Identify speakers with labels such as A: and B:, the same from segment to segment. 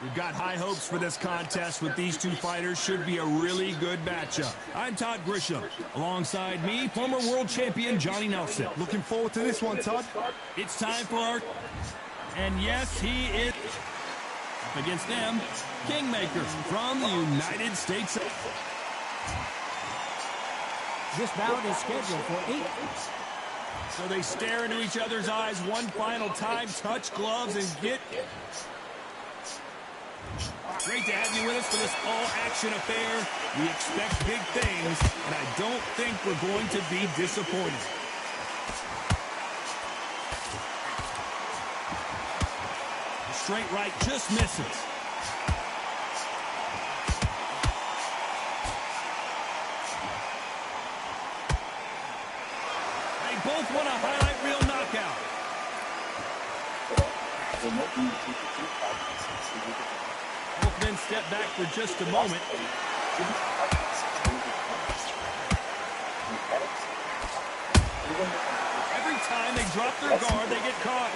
A: We've got high hopes for this contest with these two fighters. Should be a really good matchup. I'm Todd Grisham. Alongside me, former world champion Johnny Nelson.
B: Looking forward to this one, Todd.
A: It's time for our... And yes, he is... Up against them, Kingmaker from the United States.
C: This bout is scheduled for 8.
A: So they stare into each other's eyes one final time, touch gloves, and get... Great to have you with us for this all-action affair. We expect big things, and I don't think we're going to be disappointed. The straight right just misses. They both want a highlight reel knockout. Both men step back for just a moment. Every time they drop their guard, they get caught.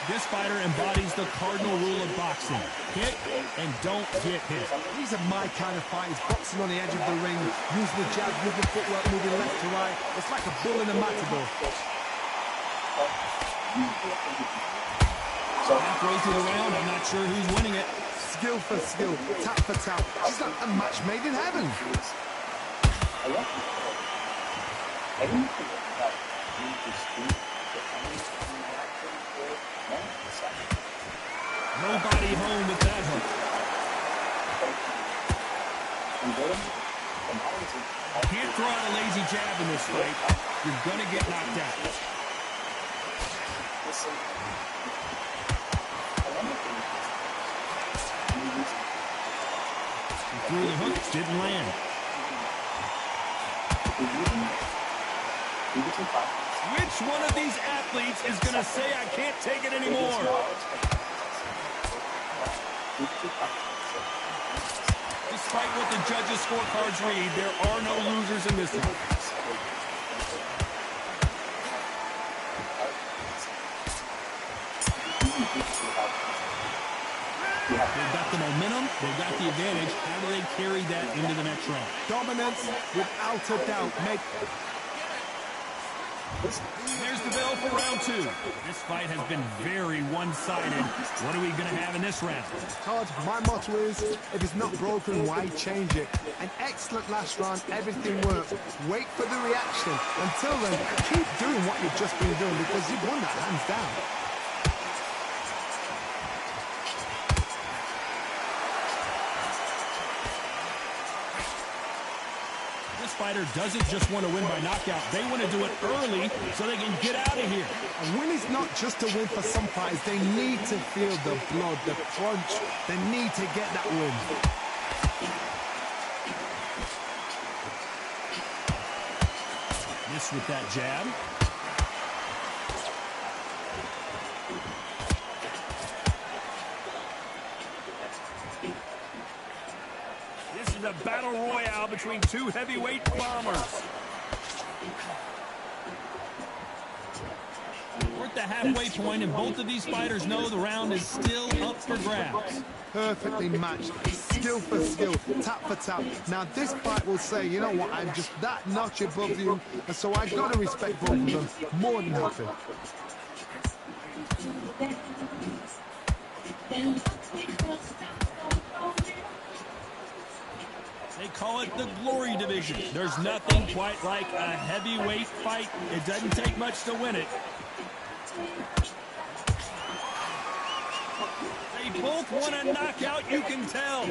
A: This fighter embodies the cardinal rule of boxing. Hit and don't get hit.
B: These are my kind of fighters, boxing on the edge of the ring, using the jab, moving footwork, moving left to right. It's like a bull in a matador.
A: Halfway through the round, I'm not sure who's winning it.
B: Skill for skill, tap for tap. It's like a match made in heaven.
A: Nobody home with that hook. Can't throw out a lazy jab in this fight. You're gonna get knocked out. He threw the hook, didn't land. Which one of these athletes is going to say, I can't take it anymore? Despite what the judges' scorecards read, there are no losers in this one. They've got the momentum, they've got the advantage. How do they carry that into the next round?
B: Dominance, without a doubt.
A: There's the bell for round 2. This fight has been very one-sided. What are we going to have in this round?
B: Todd, my motto is, if it's not broken, why change it? An excellent last round, everything worked. Wait for the reaction. Until then, keep doing what you've just been doing because you've won that hands down.
A: This fighter doesn't just want to win by knockout. They want to do it early so they can get out of here.
B: A win is not just a win for some fighters. They need to feel the blood, the crunch. They need to get that win.
A: Miss with that jab. This is a battle royale between two heavyweight bombers. We're at the halfway point, and both of these fighters know the round is still up for grabs.
B: Perfectly matched, skill for skill, tap for tap. Now this fight will say, you know what, I'm just that notch above you, and so I got to respect both of them more than happy.
A: They call it the glory division. There's nothing quite like a heavyweight fight. It doesn't take much to win it. They both want a knockout, you can tell.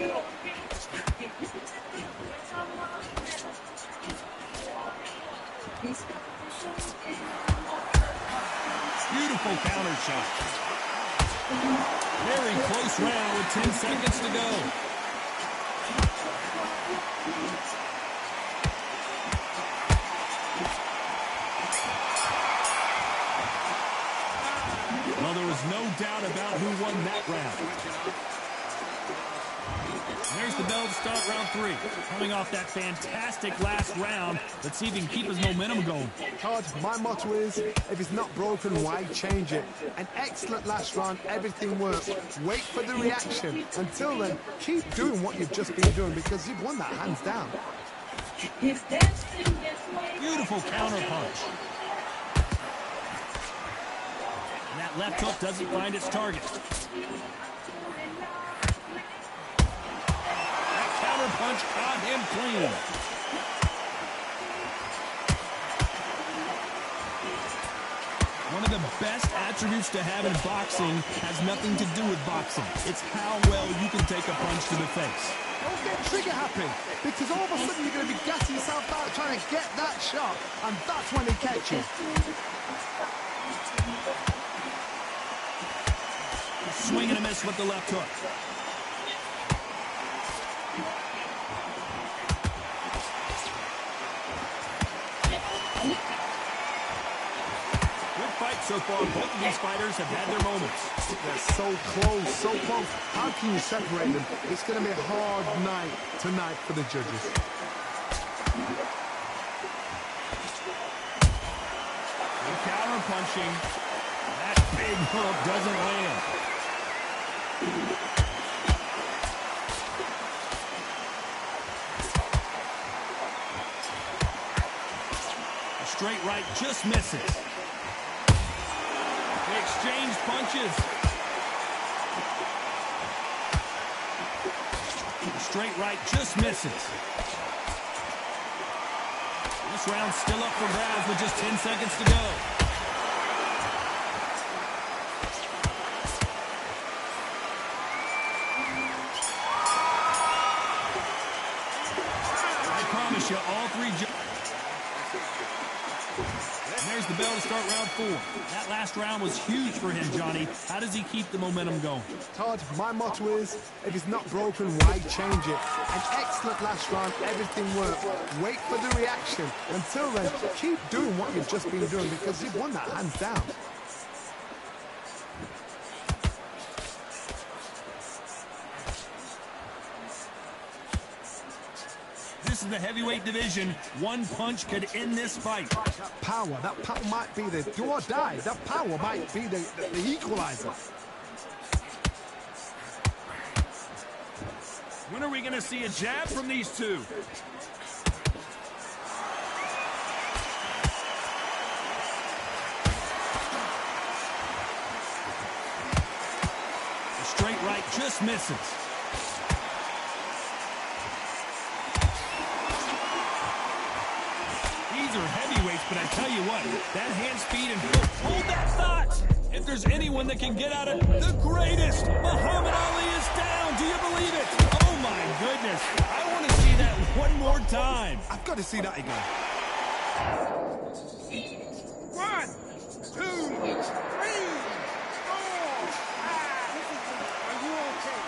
A: Beautiful counter shot. Very close round with 10 seconds to go. Well, there was no doubt about who won that round. There's the bell to start round 3. Coming off that fantastic last round, let's see if he can keep his momentum going.
B: Todd, my motto is, if it's not broken, why change it? An excellent last round, everything worked. Wait for the reaction. Until then, keep doing what you've just been doing because you've won that hands down.
A: Beautiful counter punch. And that left hook doesn't find its target. Punch caught him clean. One of the best attributes to have in boxing has nothing to do with boxing. It's how well you can take a punch to the face.
B: Don't get trigger happy, because all of a sudden you're going to be gassing yourself out trying to get that shot, and that's when they catch you.
A: Swing and a miss with the left hook. So far, both of these fighters have had their moments.
B: They're so close, so close. How can you separate them? It's going to be a hard night tonight for the judges.
A: And counter punching. That big hook doesn't land. A straight right just misses. Exchange punches. The straight right just misses. This round's still up for grabs with just 10 seconds to go. I promise you, all three judges. There's the bell to start round 4. That last round was huge for him, Johnny. How does he keep the momentum going?
B: Todd, my motto is, if it's not broken, why change it? An excellent last round, everything worked. Wait for the reaction. Until then, keep doing what you've just been doing because you've won that hands down.
A: This is the heavyweight division. One punch could end this fight.
B: That power might be the do or die. That power might be the equalizer.
A: When are we going to see a jab from these two? The straight right just misses. These are heavyweights, but I tell you what, that hand speed and hold that thought. If there's anyone that can get out of the greatest, Muhammad Ali is down. Do you believe it? Oh my goodness. I want to see that one more time.
B: I've got to see that again.
D: 1, 2, 3, 4, 5. Are you okay?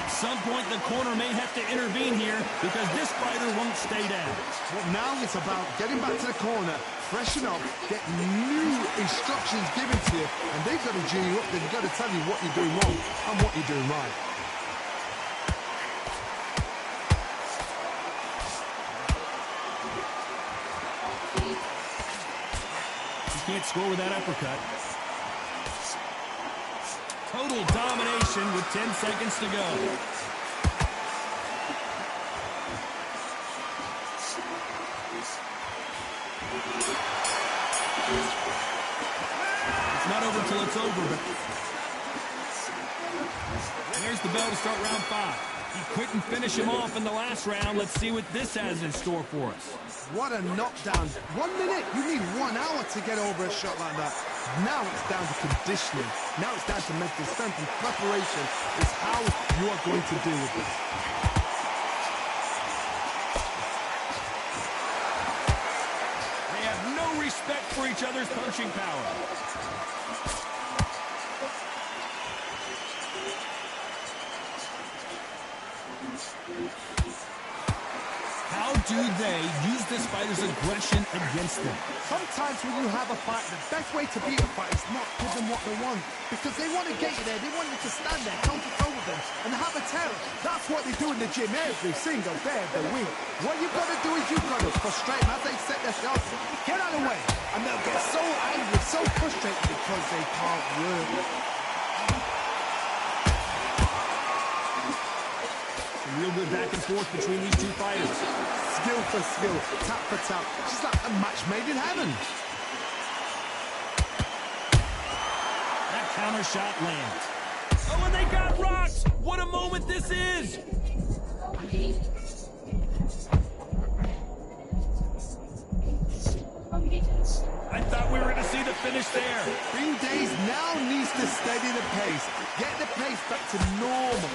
A: At some point, the corner may have to intervene here because this fighter won't stay down.
B: But now it's about getting back to the corner, freshen up, get new instructions given to you, and they've got to G you up. They've got to tell you what you're doing wrong and what you're doing right.
A: Can't score with that uppercut. Total domination with 10 seconds to go. It's not over till it's over, but there's the bell to start round 5. He couldn't finish him off in the last round. Let's see what this has in store for us.
B: What a knockdown. 1 minute, you need 1 hour to get over a shot like that. Now it's down to conditioning. Now it's down to mental strength and preparation. It's how you are going to deal with this.
A: They have no respect for each other's punching power. How do they use this fighter's aggression against them?
B: Sometimes when you have a fight, the best way to beat a fight is not give them what they want. Because they want to get you there. They want you to stand there, toe-to-toe with them, and have a terror. That's what they do in the gym every single day of the week. What you've got to do is you've got to frustrate them as they set their shots. Get out of the way. And they'll get so angry, so frustrated because they can't work.
A: Real good back and forth between these two fighters.
B: Skill for skill, tap for tap. Just like a match made in heaven.
A: That counter shot lands. Oh, and they got rocked! What a moment this is! I thought we were going to see the finish there.
B: Green Days now needs to steady the pace. Get the pace back to normal.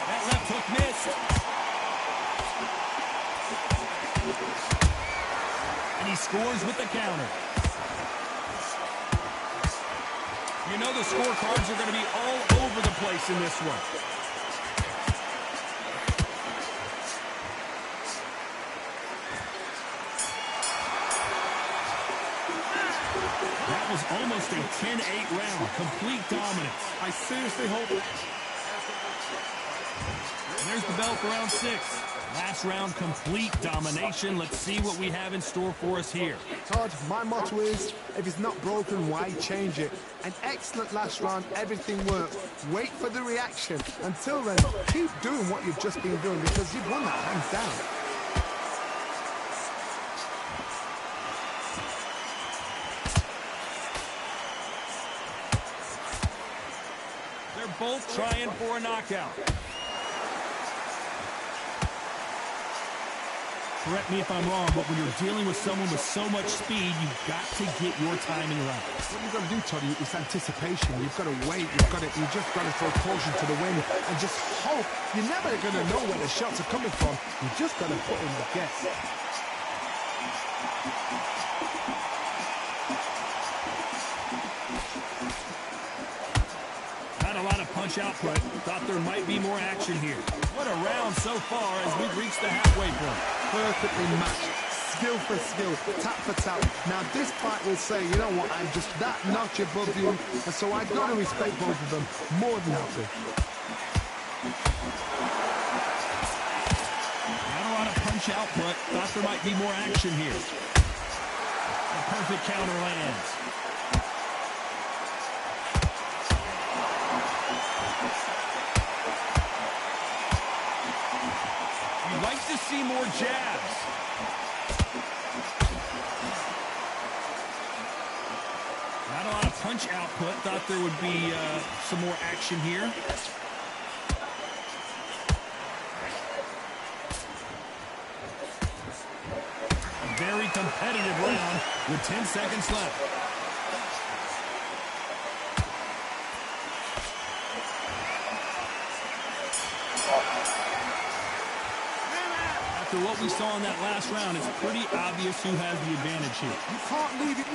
A: That left hook missed. And he scores with the counter. You know the scorecards are going to be all over the place in this one. That was almost a 10-8 round. Complete dominance.
B: I seriously hope...
A: And there's the bell for round 6. Last round, complete domination. Let's see what we have in store for us here.
B: Todd, my motto is, if it's not broken, why change it? An excellent last round, everything worked. Wait for the reaction. Until then, keep doing what you've just been doing because you've won that hands down.
A: They're both trying for a knockout. Correct me if I'm wrong, but when you're dealing with someone with so much speed, you've got to get your timing right.
B: What you've got to do, Toddy, is anticipation. You've got to wait. You just got to throw caution to the wind and just hope. You're never going to know where the shots are coming from. You just got to put in the guess.
A: Not a lot of punch output. Thought there might be more action here. What a round so far as we've reached the halfway point.
B: Perfectly matched. Skill for skill, tap for tap. Now this fight will say, you know what, I'm just that notch above you, and so I've got to respect both of them more than happy.
A: Not a lot of punch output. Thought there might be more action here. A perfect counter lands. You'd like to see more jabs. Not a lot of punch output. Thought there would be some more action here. A very competitive round with 10 seconds left. After what we saw in that last round, it's pretty obvious who has the advantage here.
B: You can't leave it.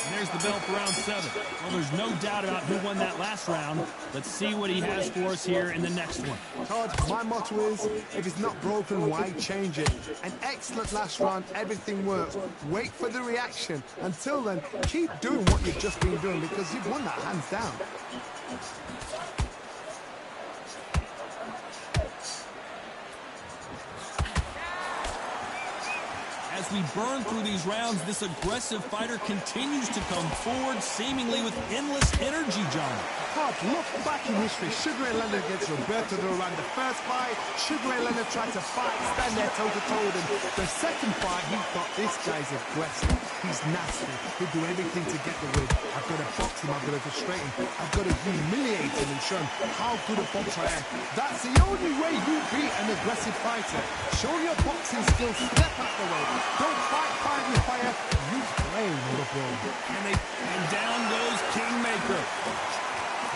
A: And there's the bell for round 7. Well, there's no doubt about who won that last round. Let's see what he has for us here in the next one.
B: Todd, my motto is, if it's not broken, why change it? An excellent last round, everything worked. Wait for the reaction. Until then, keep doing what you've just been doing because you've won that hands down.
A: As we burn through these rounds, this aggressive fighter continues to come forward, seemingly with endless energy, John.
B: Todd, look back in history. Sugar Ray Leonard against Roberto Duran. The first fight, Sugar Ray Leonard tried to fight, stand there toe-to-toe with him. The second fight, he thought, this guy's aggressive. He's nasty. He'll do everything to get the win. I've got to box him. I've got to frustrate him. I've got to humiliate him and show him how good a boxer I am. That's the only way you beat an aggressive fighter. Show your boxing skills. Step out the way. Don't fight fire with fire. Use brain, little bro.
A: And down goes Kingmaker.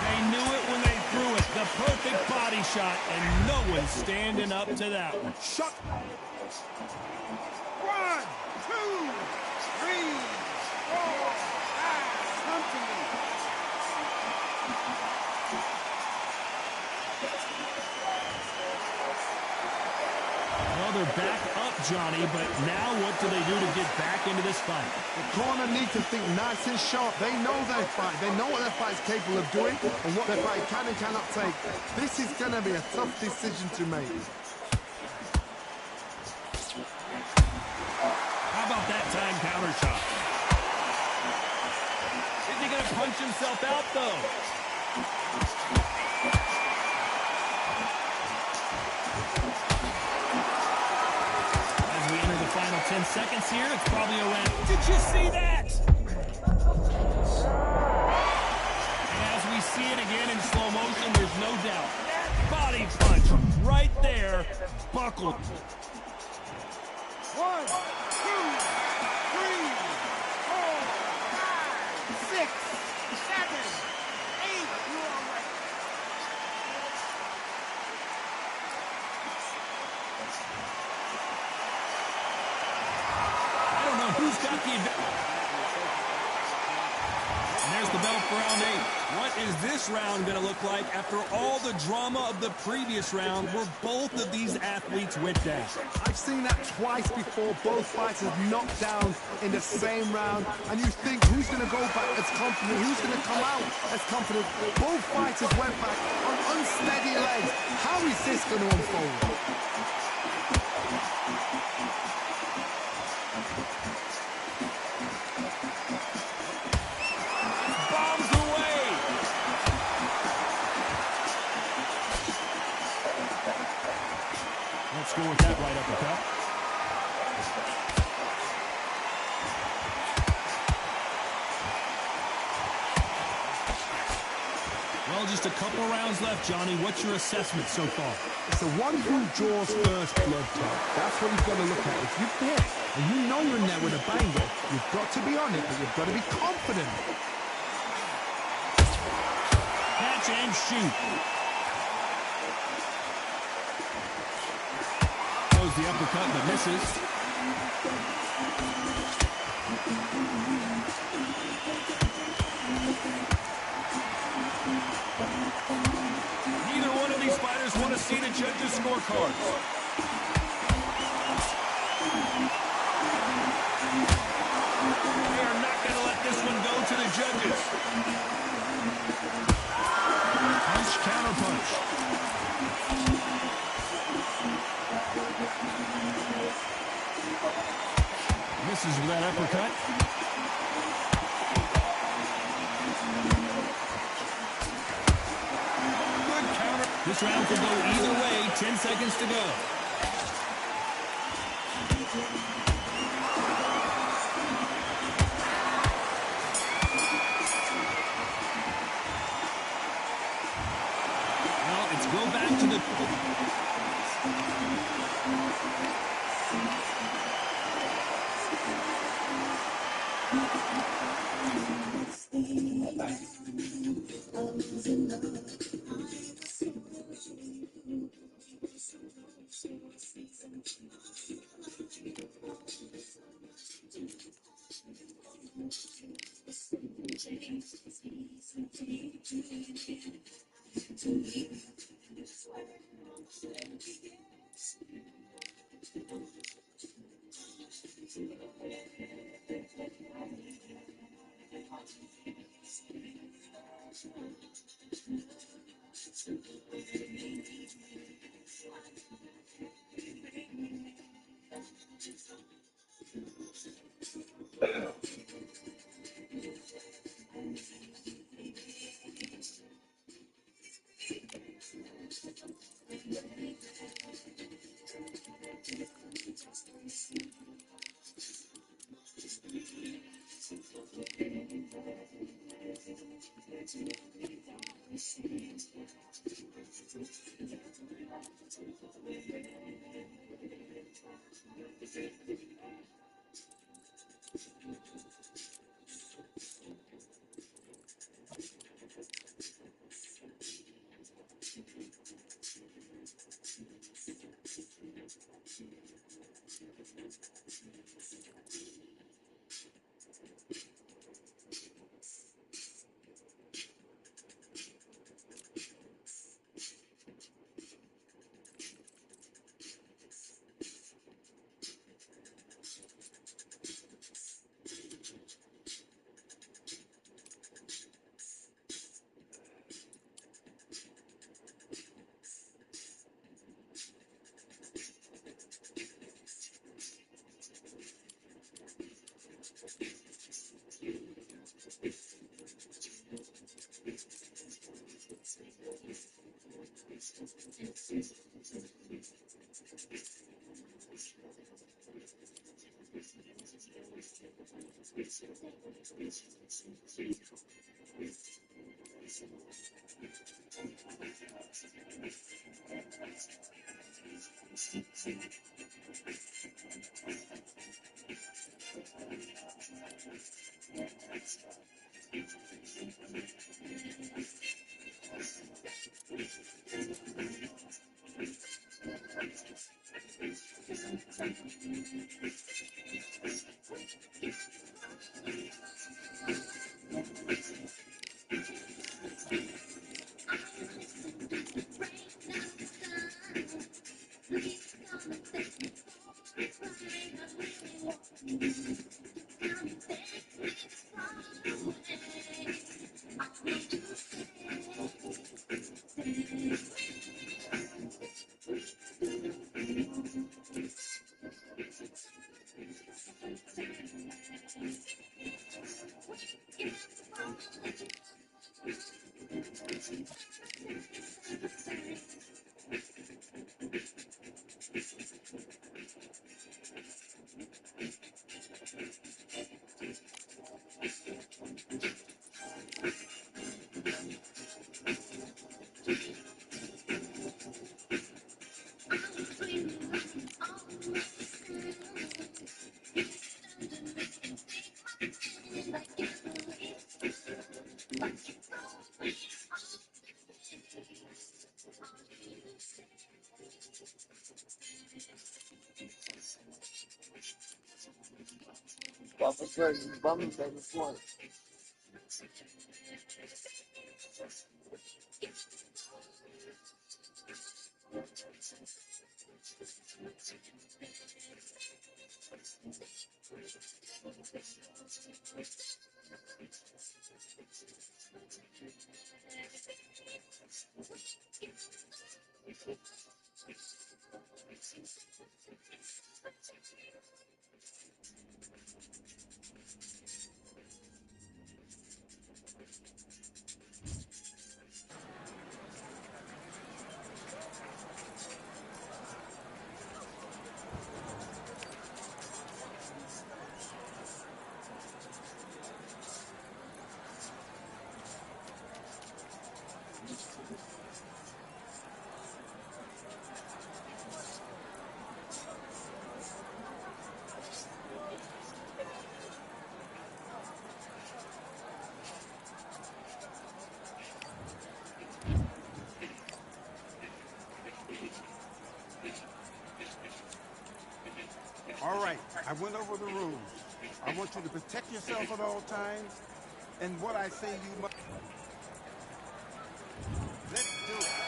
A: They knew it when they threw it. The perfect body shot, and no one's standing up to that one.
B: Shot.
D: 1, 2, 3, 4, 5. Come to me.
A: Well, they're back up, Johnny, but now what do they do to get back into this fight?
B: The corner need to think nice and sharp. They know their fight. They know what their fight's capable of doing and what their fight can and cannot take. This is going to be a tough decision to make.
A: How about that time counter shot? Is he going to punch himself out, though? As we enter the final 10 seconds here, it's probably around. Did you see that? And as we see it again in slow motion, there's no doubt. That body punch right there buckled.
D: 1, 2, 3, 4, 5, 6, 7, 8. You all right?
A: I don't know who's got the advantage. And there's the bell for round 8. What is this round going to look like after all the drama of the previous round where both of these athletes went down?
B: I've seen that twice before. Both fighters knocked down in the same round. And you think, who's going to go back as confident? Who's going to come out as confident? Both fighters went back on unsteady legs. How is this going to unfold?
A: Bombs away! Let's go with that right uppercut. Well, just a couple rounds left, Johnny. What's your assessment so far?
B: It's the one who draws first blood, Todd. That's what you've got to look at. If you're there and you know you're in there with a banger, you've got to be on it, but you've got to be confident.
A: Catch and shoot. Throws the uppercut, but misses. Neither one of these fighters want to see the judges' scorecards. They are not going to let this one go to the judges. Punch, counter punch. Misses with that uppercut. Good counter. This round could go either way. 10 seconds to go. Well, it's go back to the...
E: All right, I went over the rules. I want you to protect yourself at all times, and what I say you must. Let's do it.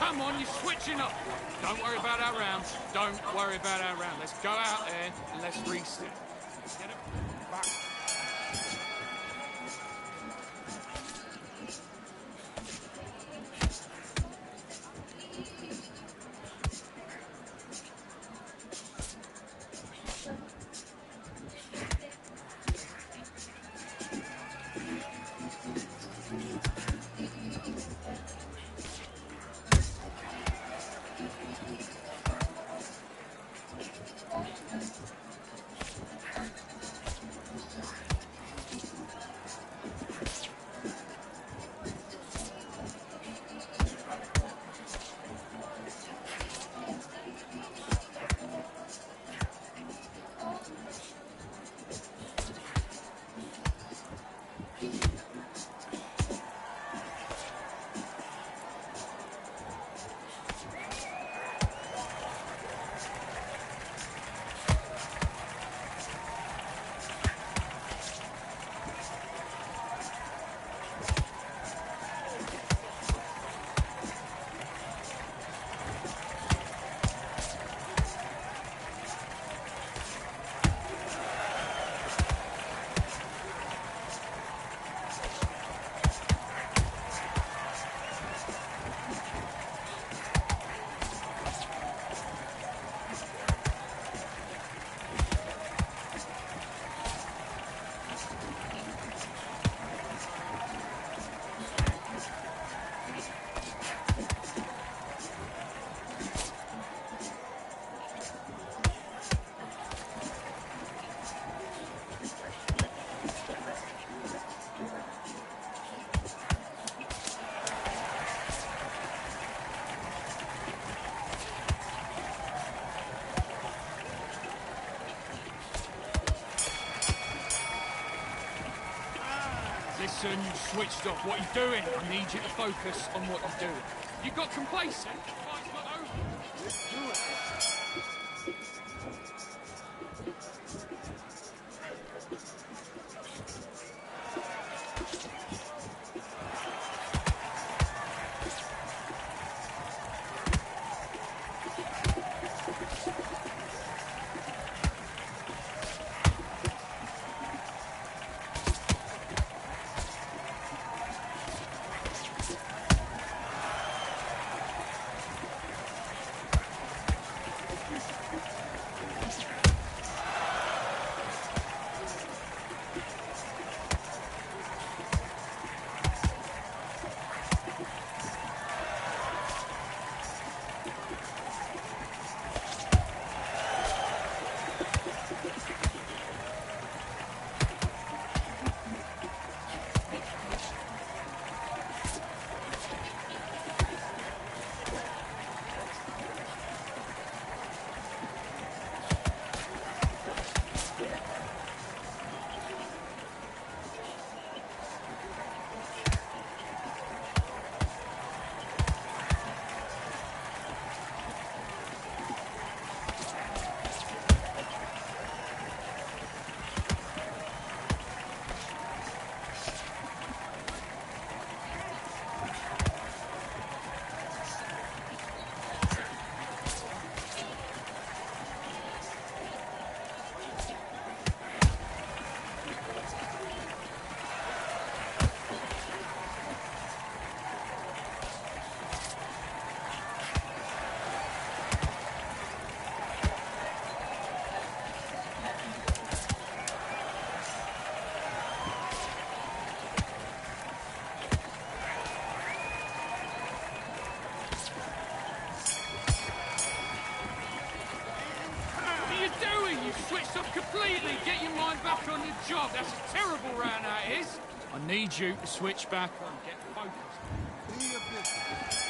F: Come on, you're switching up. Don't worry about our rounds. Don't worry about our round. Let's go out there and let's reset. Get it back. Listen, you switched off. What are you doing? I need you to focus on what you're doing. You got complacent. The fight's not over.
E: Let's do it.
F: Switched up completely. Get your mind back on your job. That's a terrible round, that is. I need you to switch back on. Get focused.
E: Do your business.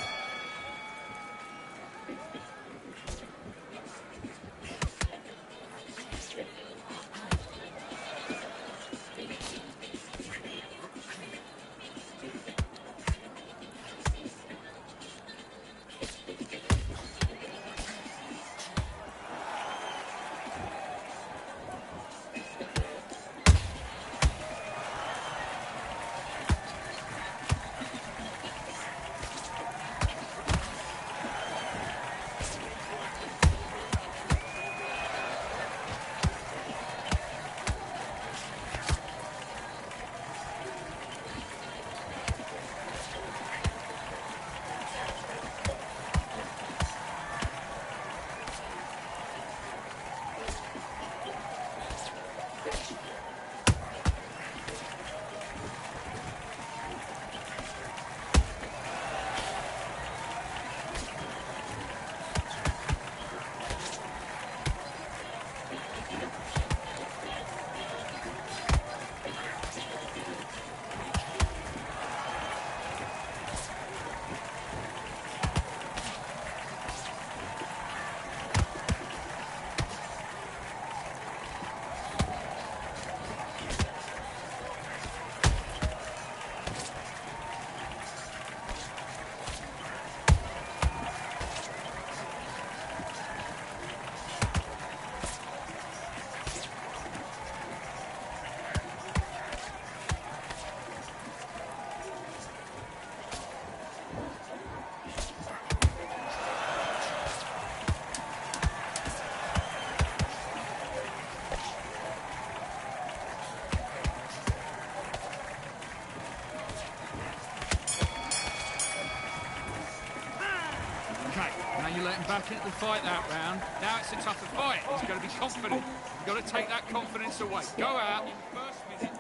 F: Now you let him back into the fight that round. Now it's a tougher fight. He's got to be confident. You've got to take that confidence away. Go out in the first minute.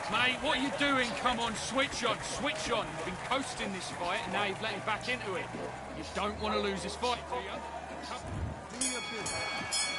F: Mate, what are you doing? Come on, switch on, switch on. You've been coasting this fight, and now you've let him back into it. You don't want to lose this fight, do you?
E: Do your business.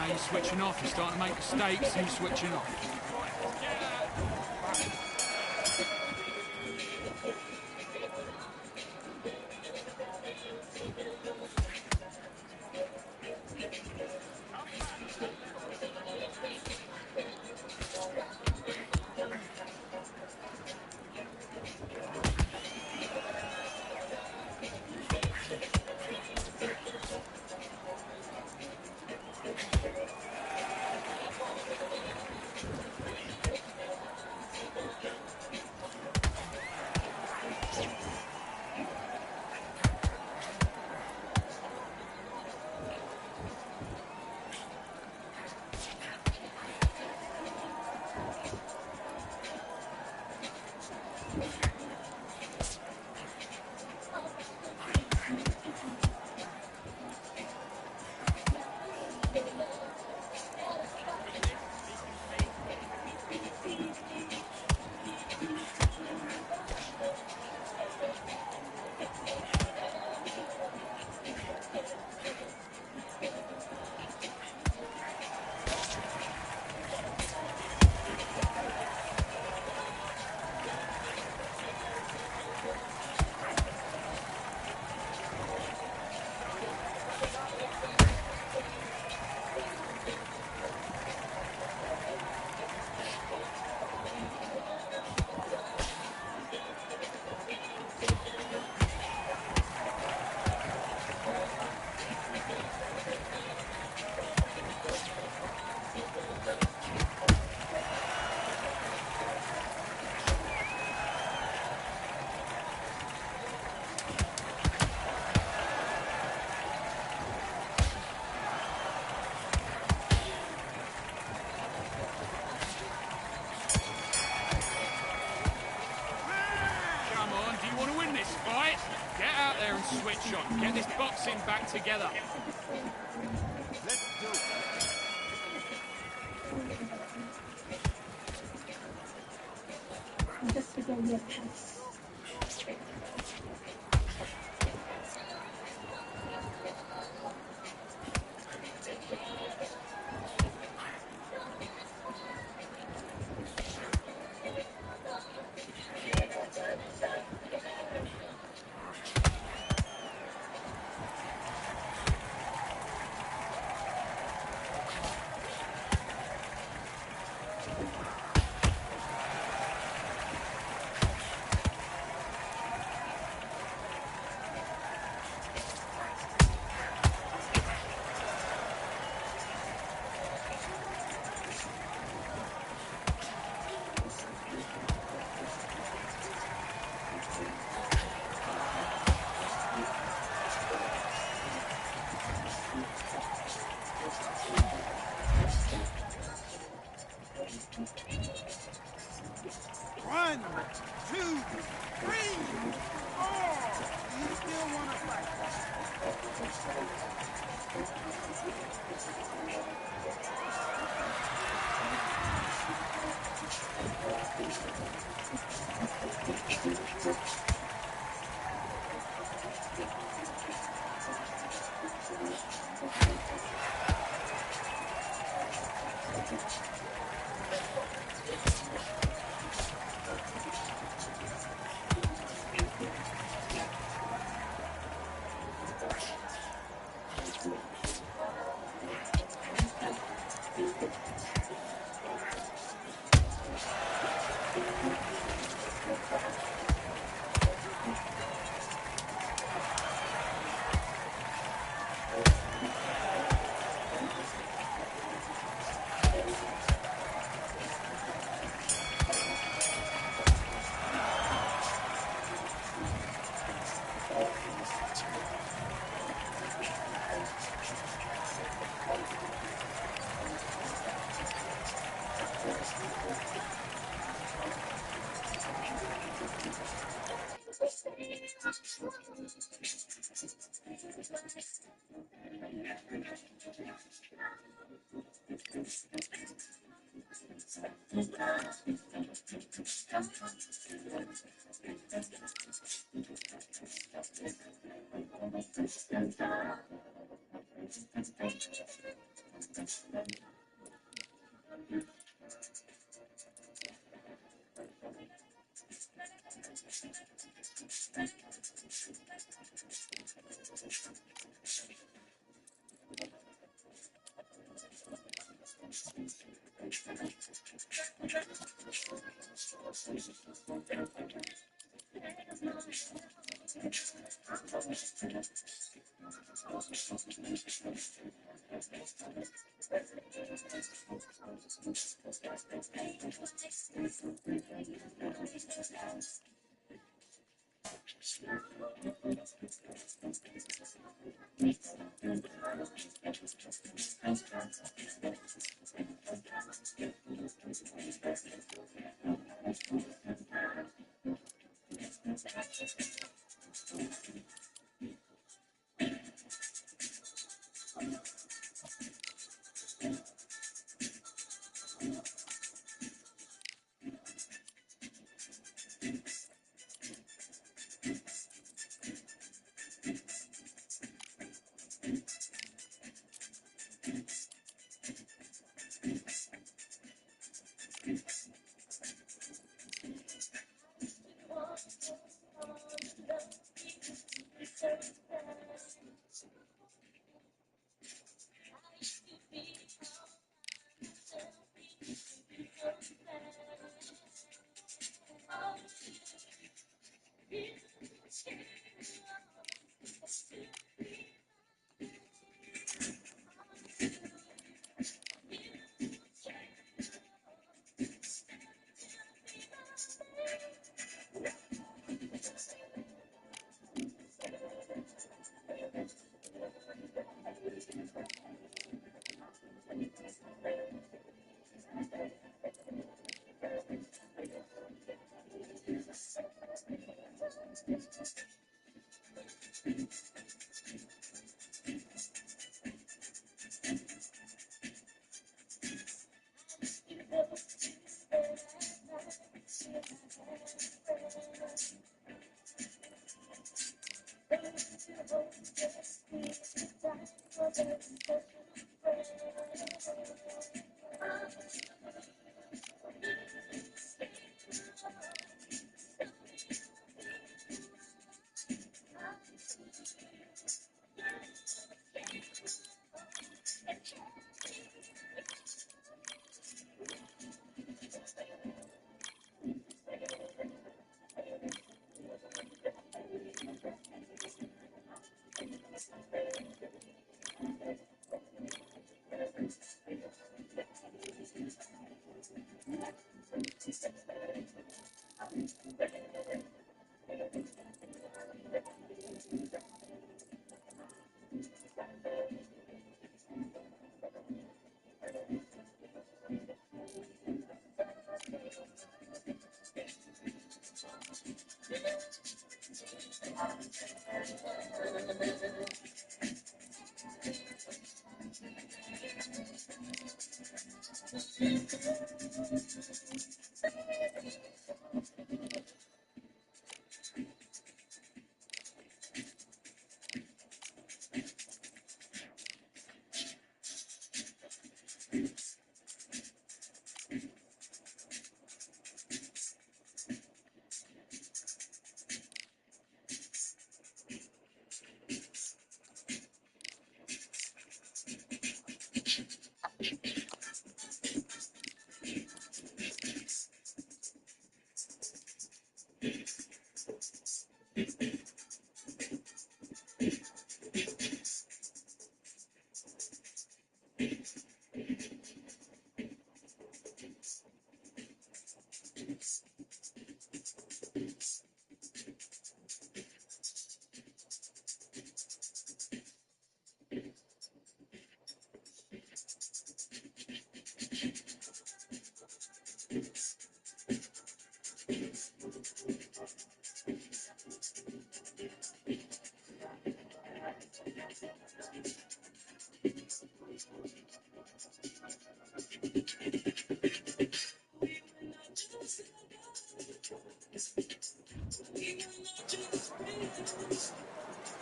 F: He's switching off, he's starting to make mistakes, he's switching off. switch on. Get this boxing back together.
E: Let's do it. One, two, three, four. Do you still want to fight?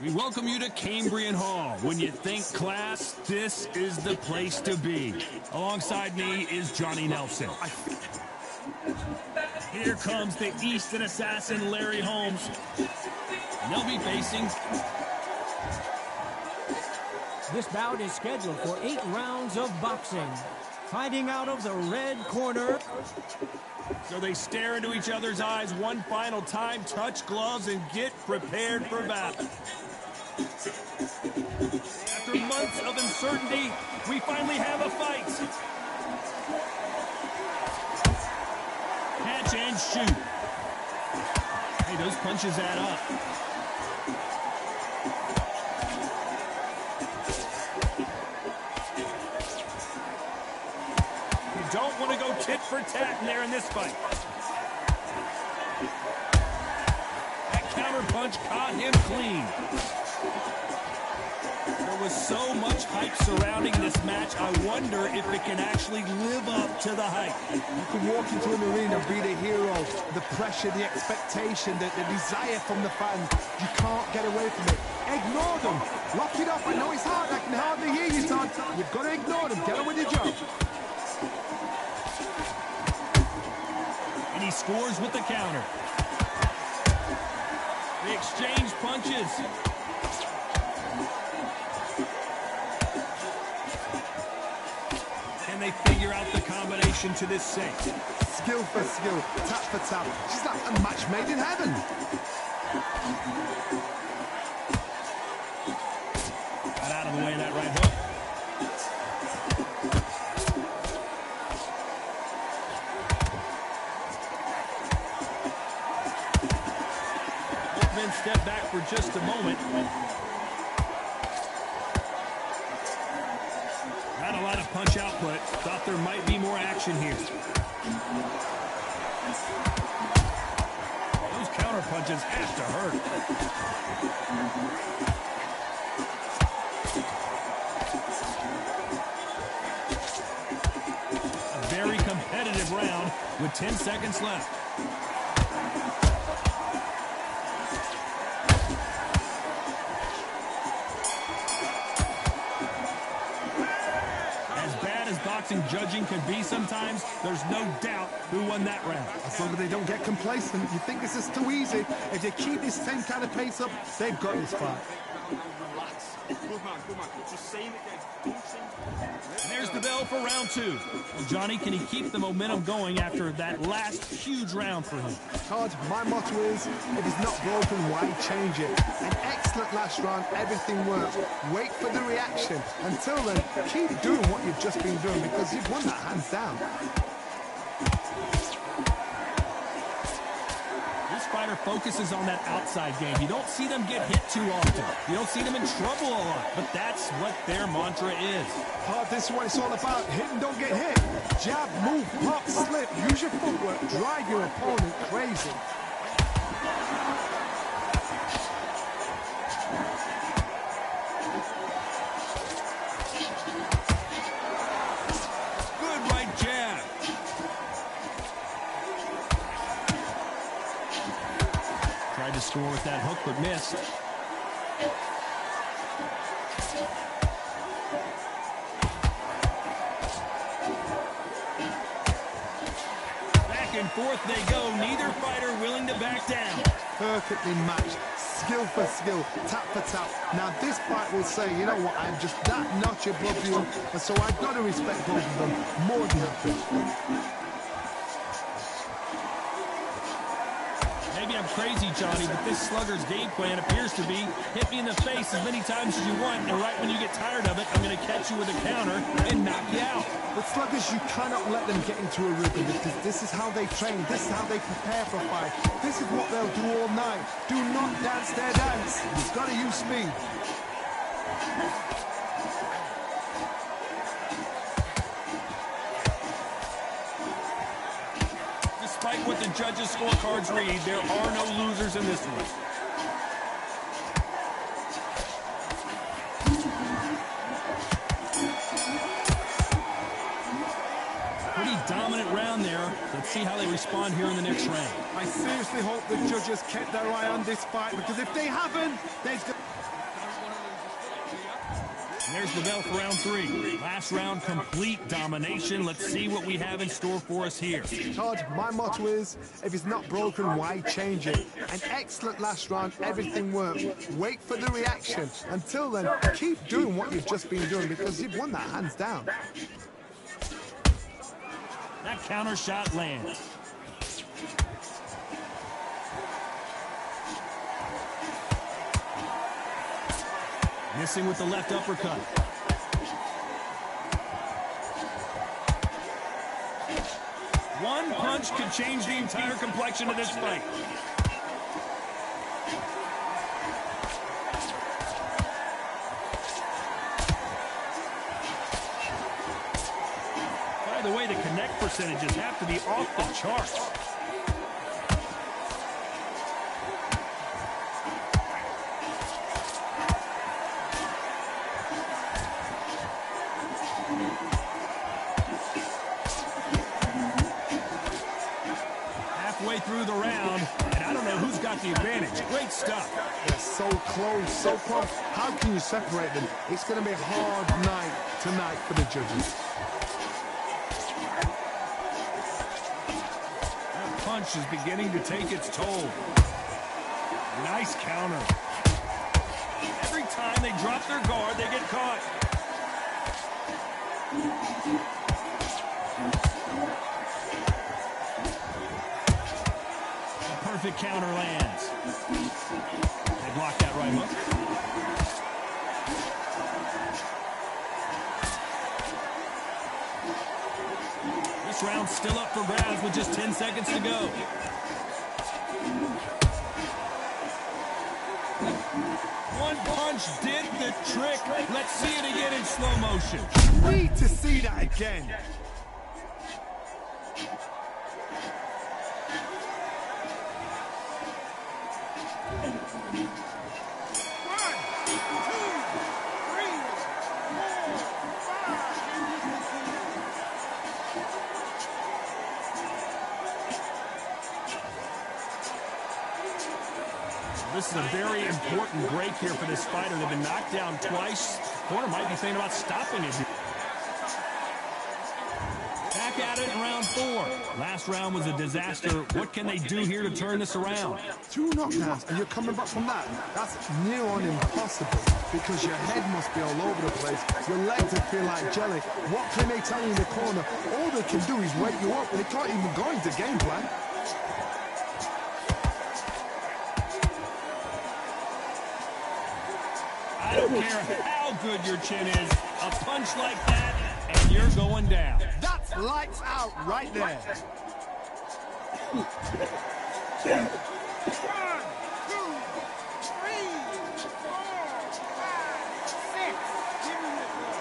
A: We welcome you to Cambrian Hall. When you think class, this is the place to be. Alongside me is Johnny Nelson. Here comes the Easton assassin, Larry Holmes. And they'll be facing...
C: This bout is scheduled for 8 rounds of boxing. Fighting out of the red corner.
A: So they stare into each other's eyes one final time, touch gloves, and get prepared for battle. After months of uncertainty, we finally have a fight. Catch and shoot. Hey, those punches add up. You don't want to go tit for tat in there in this fight. That counter punch caught him clean. There was so much hype surrounding this match, I wonder if it can actually live up to the hype.
B: You can walk into an arena, be the hero, the pressure, the expectation, the desire from the fans. You can't get away from it. Ignore them. Lock it up. I know it's hard. I can hardly hear you, Todd. You've got to ignore them. Get on with your job.
A: And he scores with the counter. They exchange punches. Can they figure out the combination to this sink?
B: Skill for skill, tap for tap. She's like a match made in heaven.
A: Got out of the way of that right hook. Both men step back for just a moment. Not a lot of punch output. Thought there might be more action here. Those counter punches have to hurt. A very competitive round with 10 seconds left. boxing judging can be sometimes, there's no doubt who won that round.
B: As long as they don't get complacent, you think this is too easy. If they keep this same kind of pace up, they've got this fight.
A: And there's the bell for round 2. Well, Johnny, can he keep the momentum going after that last huge round for him?
B: Todd, my motto is, if it's not broken, why change it? An excellent last round, everything works. Wait for the reaction. Until then, keep doing what you've just been doing because you've won that hands down.
A: This fighter focuses on that outside game. You don't see them get hit too often. You don't see them in trouble a lot, but that's what their mantra is.
B: Todd, this is what it's all about. Hit and don't get hit. Jab, move, pop, slip. Use your footwork. Drive your opponent crazy.
A: Good right jab. Tried to score with that hook, but missed. Back and forth they go. Neither fighter willing to back down.
B: Perfectly matched. Skill for skill, tap for tap. Now this fight will say, you know what, I'm just that notch above you, and so I've got to respect both of them more than happy.
A: Maybe I'm crazy, Johnny, but this slugger's game plan appears to be hit me in the face as many times as you want, and right when you get tired of it, I'm going to catch you with a counter and knock you out.
B: But sluggers, you cannot let them get into a rhythm because this is how they train, this is how they prepare for a fight. This is what they'll do all night. Do not dance their dance. You've got to use speed.
A: Despite what the judges' scorecards read, there are no losers in this one. Pretty dominant round there. Let's see how they respond here in the next round.
B: I seriously hope the judges kept their eye on this fight because if they haven't, there's going
A: And there's the bell for round 3. Last round, complete domination. Let's see what we have in store for us here.
B: Todd, my motto is, if it's not broken, why change it? An excellent last round, everything works. Wait for the reaction. Until then, keep doing what you've just been doing because you've won that hands down.
A: That counter shot lands. Missing with the left uppercut. One punch could change the entire complexion of this fight. By the way, the connect percentages have to be off the charts. Halfway through the round, and I don't know who's got the advantage. Great stuff.
B: They're so close, so close. How can you separate them? It's going to be a hard night tonight for the judges.
A: That punch is beginning to take its toll. Nice counter. Every time they drop their guard, they get caught. A perfect counter lands. They block that right hook. This round's still up for grabs with just 10 seconds to go. One punch did the trick. Let's see it again in slow motion.
B: Need to see that again.
A: This is a very important break here for this fighter. They've been knocked down twice. Corner might be thinking about stopping it here. 4. Last round was a disaster. What can they do here to turn this around?
B: 2 knockdowns and you're coming back from that? That's near on impossible because your head must be all over the place. Your legs will feel like jelly. What can they tell you in the corner? All they can do is wake you up. They can't even go into game plan.
A: I don't care how good your chin is. A punch like that, and you're going down.
B: That's lights out right there.
D: 1, 2, 3, 4, 5, 6. Give him the ball.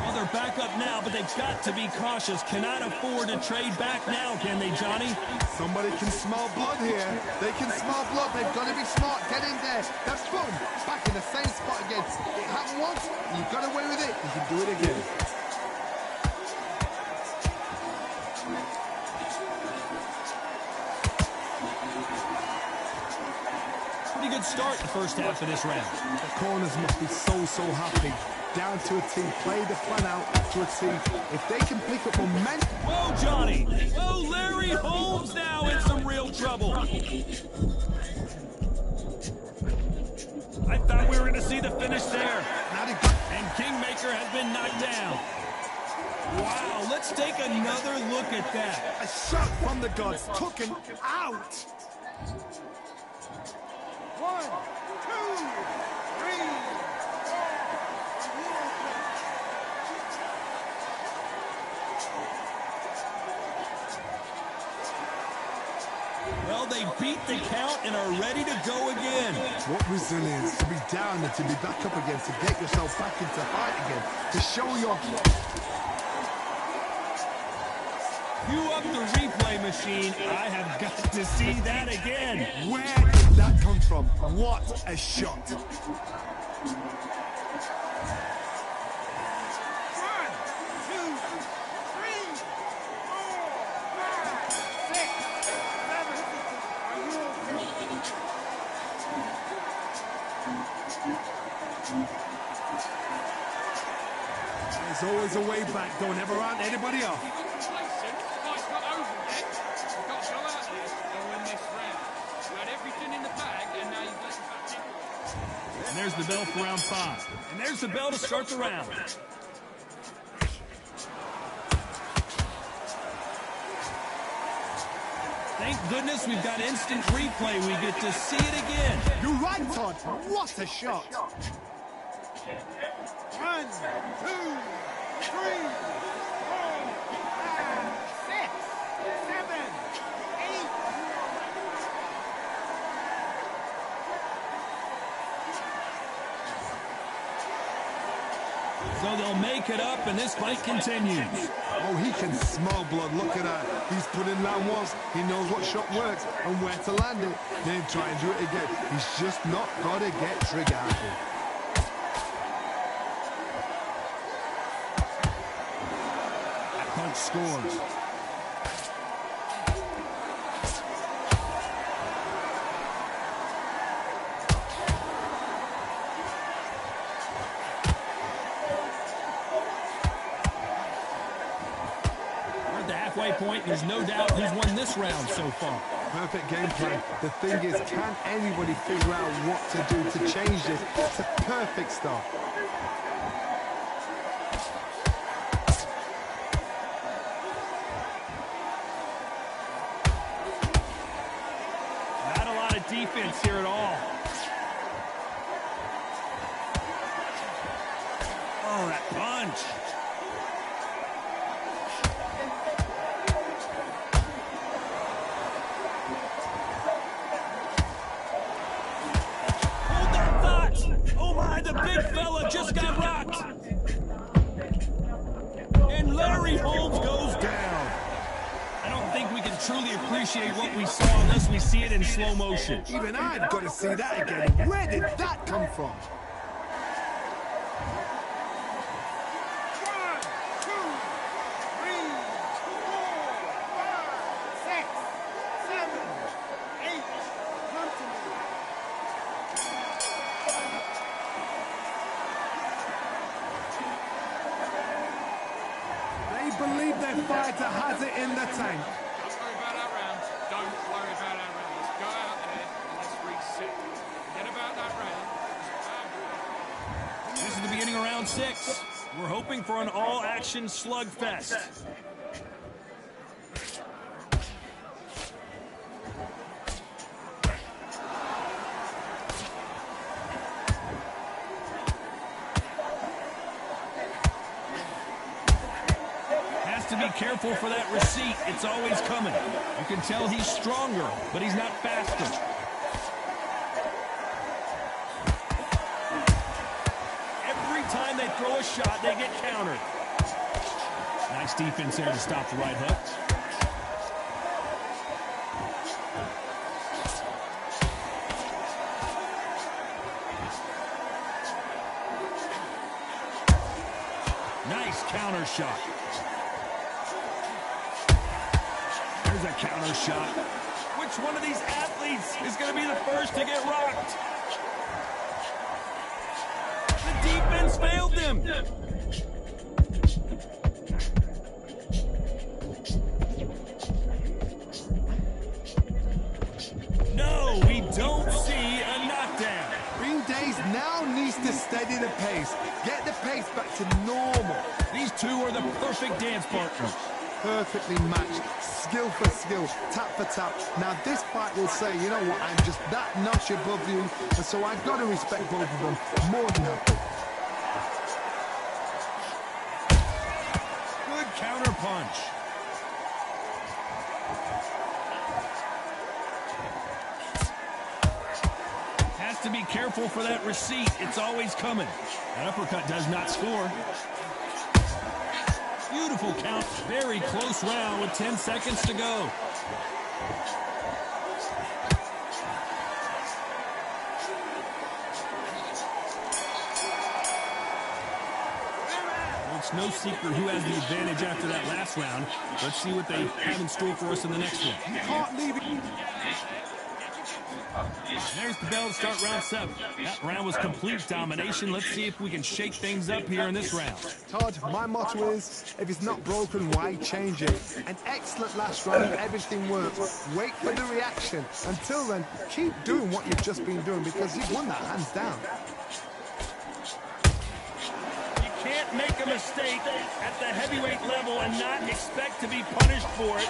A: Well, they're back up now, but they've got to be cautious. Cannot afford to trade back now, can they, Johnny?
B: Somebody can smell blood here. They can smell blood. They've got to be smart. Get in there. That's boom. Back in the same spot again. It happened once. You got away with it. You can do it again.
A: Pretty good start the first half of this round.
B: The corners must be so happy. Down to a T. Play the plan out to a T. If they can pick up momentum.
A: Whoa, Johnny. Oh, Larry Holmes now in some real trouble. I thought we were going to see the finish there. And Kingmaker has been knocked down. Wow, let's take another look at that.
B: A shot from the gods took him out.
D: 1, 2, 3, 4.
A: Well, they beat the count and are ready to go again.
B: What resilience to be down and to be back up again, to get yourself back into fight again, to show your...
A: Cue up the replay machine. I have got to see that again.
B: Where did that come from? What a shot.
D: 1, 2, 3, 4, 5, 6, 7. Are you okay?
B: There's always a way back. Don't ever round anybody off.
F: Fight's not over yet. You've got to go out there and win this round. You had everything in the bag, and now you've let it back in.
A: And there's the bell for round 5. And there's the bell to start the round. Thank goodness we've got instant replay. We get to see it again.
B: You're right, Todd. What a shot.
D: 1, 2, 3, 4, 5, 6, 7, 8.
A: So they'll make it up, and this fight continues.
B: Oh, he can smell blood. Look at that. He's put in that once. He knows what shot works and where to land it. Then try and do it again. He's just not got to get trigger happy.
A: That punch scores. Point. There's no doubt who's won this round so far.
B: Perfect game plan. The thing is, can anybody figure out what to do to change this? It's a perfect start.
A: Not a lot of defense here at all. Oh, that punch. The big fella just got rocked. And Larry Holmes goes down. I don't think we can truly appreciate what we saw unless we see it in slow motion.
B: Even I've got to see that again. Where did that come from?
D: 1, 2, 3, 4, 5, 6, 7, 8. Come to me.
B: believe their fighter has it in the tank.
F: Don't worry about our round. Don't worry about our round. Let's go out there and let's reset. Forget about that round.
A: This is the beginning of round 6. We're hoping for an all-action slugfest. To be careful for that receipt. It's always coming. You can tell he's stronger, but he's not faster. Every time they throw a shot, they get countered. Nice defense there to stop the right hook. Nice counter shot. There's a counter shot. Which one of these athletes is going to be the first to get rocked? The defense failed them. No, we don't see a knockdown.
B: Green Days now needs to steady the pace. Get the pace back to normal.
A: These two are the perfect dance partners.
B: Perfectly matched, skill for skill, tap for tap. Now this fight will say, you know what, I'm just that notch above you, and so I've got to respect both of them more than happy.
A: Good counter punch. Has to be careful for that receipt. It's always coming. That uppercut does not score. Beautiful count. Very close round with 10 seconds to go. Well, it's no secret who has the advantage after that last round. Let's see what they have in store for us in the next one.
B: Can't leave it.
A: There's the bell to start round 7. That round was complete domination. Let's see if we can shake things up here in this round.
B: Todd, my motto is, if it's not broken, why change it? An excellent last round, everything worked. Wait for the reaction. Until then, keep doing what you've just been doing because you've won that hands down.
A: You can't make a mistake at the heavyweight level and not expect to be punished for it.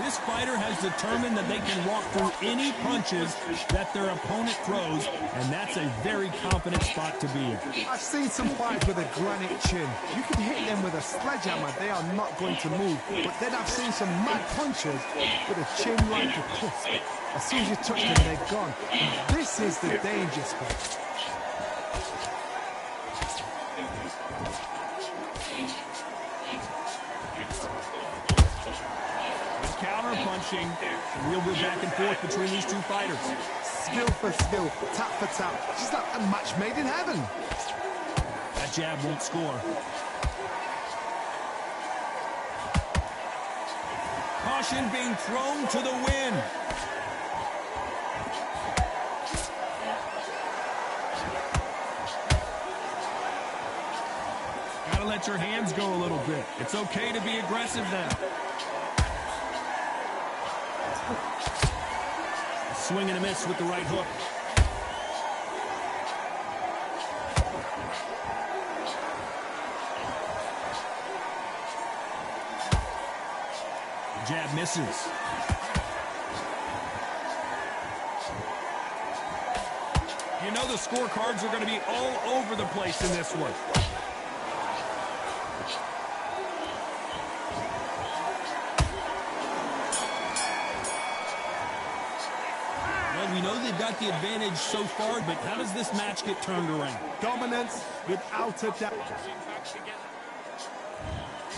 A: This fighter has determined that they can walk through any punches that their opponent throws, and that's a very confident spot to be in.
B: I've seen some fighters with a granite chin. You can hit them with a sledgehammer, they are not going to move. But then I've seen some mad punchers with a chin like a crisp. As soon as you touch them, they're gone. And this is the danger spot.
A: Punching. We'll go back and forth between these two fighters.
B: Skill for skill, tap for tap. She's like a match made in heaven.
A: That jab won't score. Caution being thrown to the wind. Gotta let your hands go a little bit. It's okay to be aggressive now. Swing and a miss with the right hook. Jab misses. You know the scorecards are going to be all over the place in this one. We know they've got the advantage so far, but how does this match get turned around?
B: Dominance without a doubt.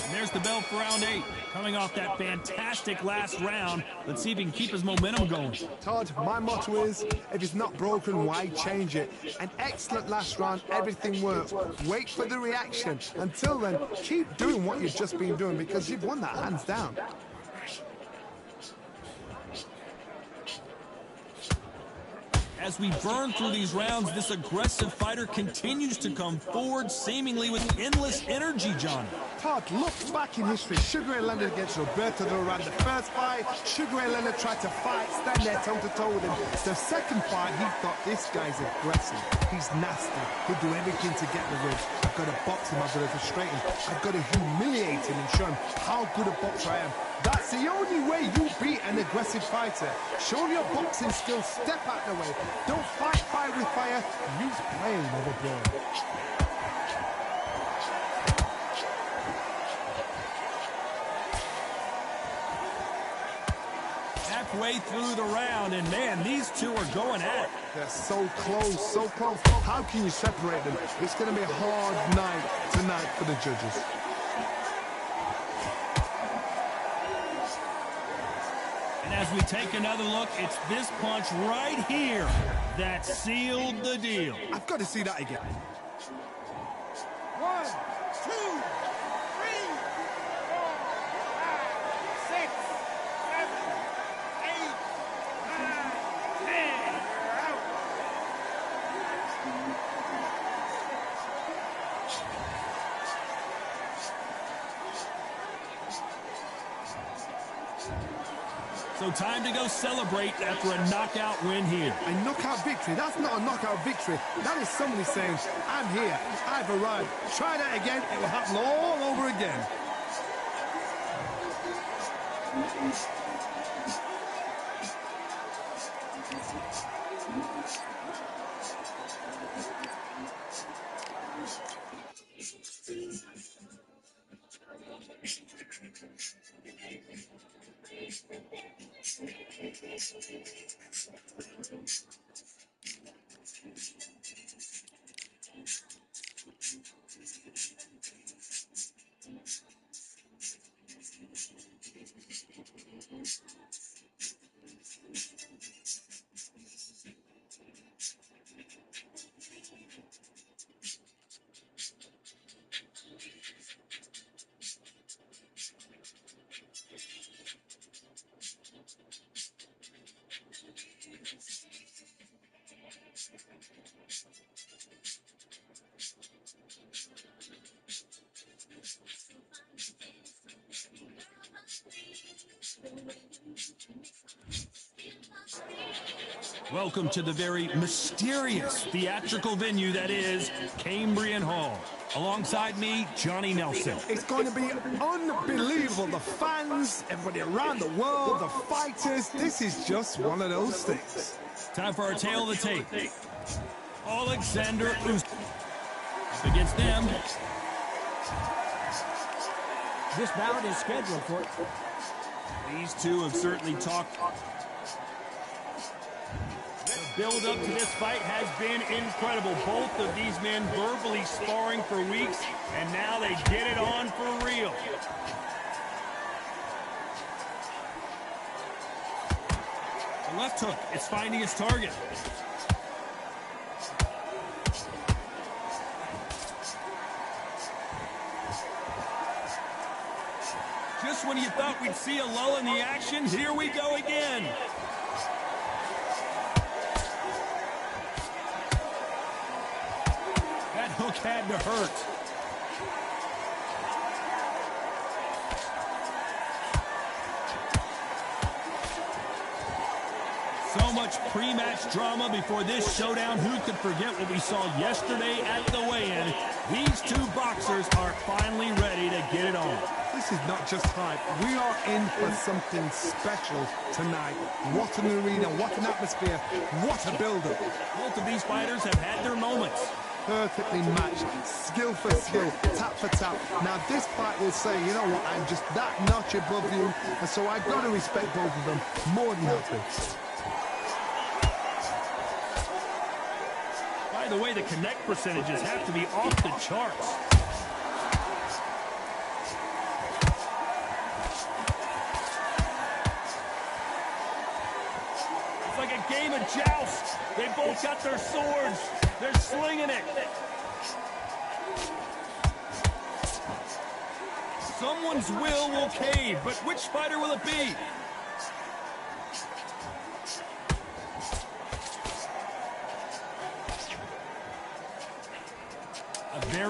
A: And there's the bell for round 8. Coming off that fantastic last round, let's see if he can keep his momentum going.
B: Todd, my motto is, if it's not broken, why change it? An excellent last round, everything worked. Wait for the reaction. Until then, keep doing what you've just been doing because you've won that hands down.
A: As we burn through these rounds, this aggressive fighter continues to come forward, seemingly with endless energy, Johnny.
B: Todd, look back in history. Sugar Ray Leonard against Roberto Duran. The first fight, Sugar Ray Leonard tried to fight, stand there toe-to-toe with him. The second fight, he thought, this guy's aggressive. He's nasty. He'll do everything to get the win. I've got to box him. I've got to frustrate him. I've got to humiliate him and show him how good a boxer I am. That's the only way you beat an aggressive fighter. Show your boxing skills, step out the way. Don't fight fire with fire, use brain over brain.
A: Halfway through the round, and man, these two are going at it.
B: They're so close, so close. How can you separate them? It's going to be a hard night tonight for the judges.
A: And as we take another look, it's this punch right here that sealed the deal.
B: I've got to see that again.
D: 1, 2, 3, 4, 5, 6, 7, 8, 9, 10. You're out.
A: So time to go celebrate after a knockout win here.
B: A knockout victory? That's not a knockout victory. That is somebody saying, I'm here, I've arrived. Try that again, it will happen all over again.
A: Welcome to the very mysterious theatrical venue that is Cambrian Hall. Alongside me, Johnny Nelson.
B: It's going to be unbelievable. The fans, everybody around the world, the fighters. This is just one of those things.
A: Time for our tail of the tape. Alexander Usyk against them.
C: This bout is scheduled for...
A: These two have certainly talked. The build-up to this fight has been incredible. Both of these men verbally sparring for weeks, and now they get it on for real. The left hook is finding its target. Just when you thought we'd see a lull in the action, here we go again. That hook had to hurt. So much pre-match drama before this showdown. Who could forget what we saw yesterday at the weigh-in? These two boxers are finally ready to get it on.
B: This is not just hype. We are in for something special tonight. What an arena, what an atmosphere, what a build-up.
A: Both of these fighters have had their moments.
B: Perfectly matched, skill for skill, tap for tap. Now this fight will say, you know what, I'm just that notch above you, and so I've got to respect both of them more than happy.
A: By the way, the connect percentages have to be off the charts. It's like a game of joust. They both got their swords. They're slinging it. Someone's will cave, but which fighter will it be?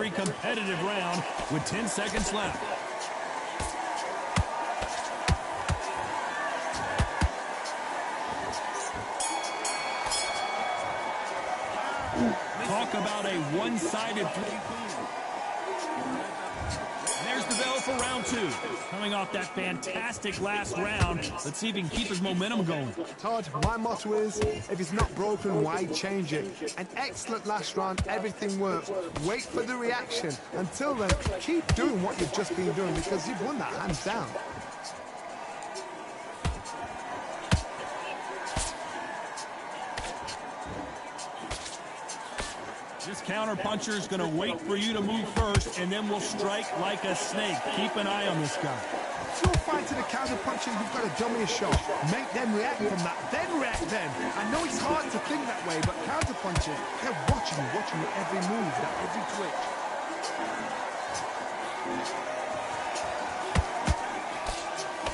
A: very competitive round with 10 seconds left. Talk about a one-sided three-pointer. There's the bell for round 2. Coming off that fantastic last round, let's see if he can keep his momentum going.
B: Todd, my motto is, if it's not broken, why change it? An excellent last round, everything works. Wait for the reaction. Until then, keep doing what you've just been doing because you've won that hands down.
A: This counter-puncher is going to wait for you to move first, and then will strike like a snake. Keep an eye on this guy.
B: If you're fighting a counter-puncher, you've got to dummy a shot. Make them react from that, then react then. I know it's hard to think that way, but counter-punchers, they're watching you every move, that every twitch.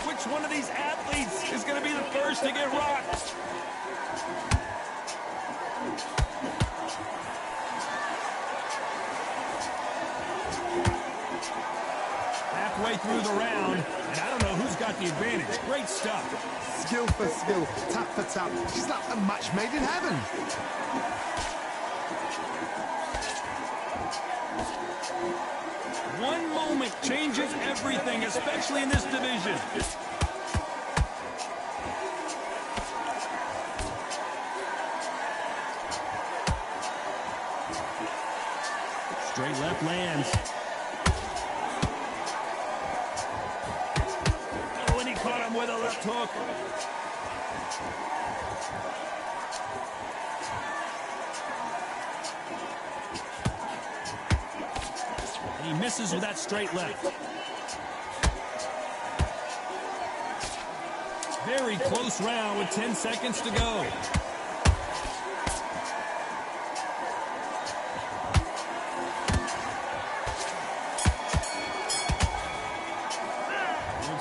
A: Which one of these athletes is going to be the first to get rocked? Halfway through the round, and I don't know who's got the advantage. Great stuff.
B: Skill for skill, tap for tap. She's like a match made in heaven.
A: One moment changes everything, especially in this division. Straight left lands. Oh, and he caught him with a left hook. And he misses with that straight left. Very close round with 10 seconds to go.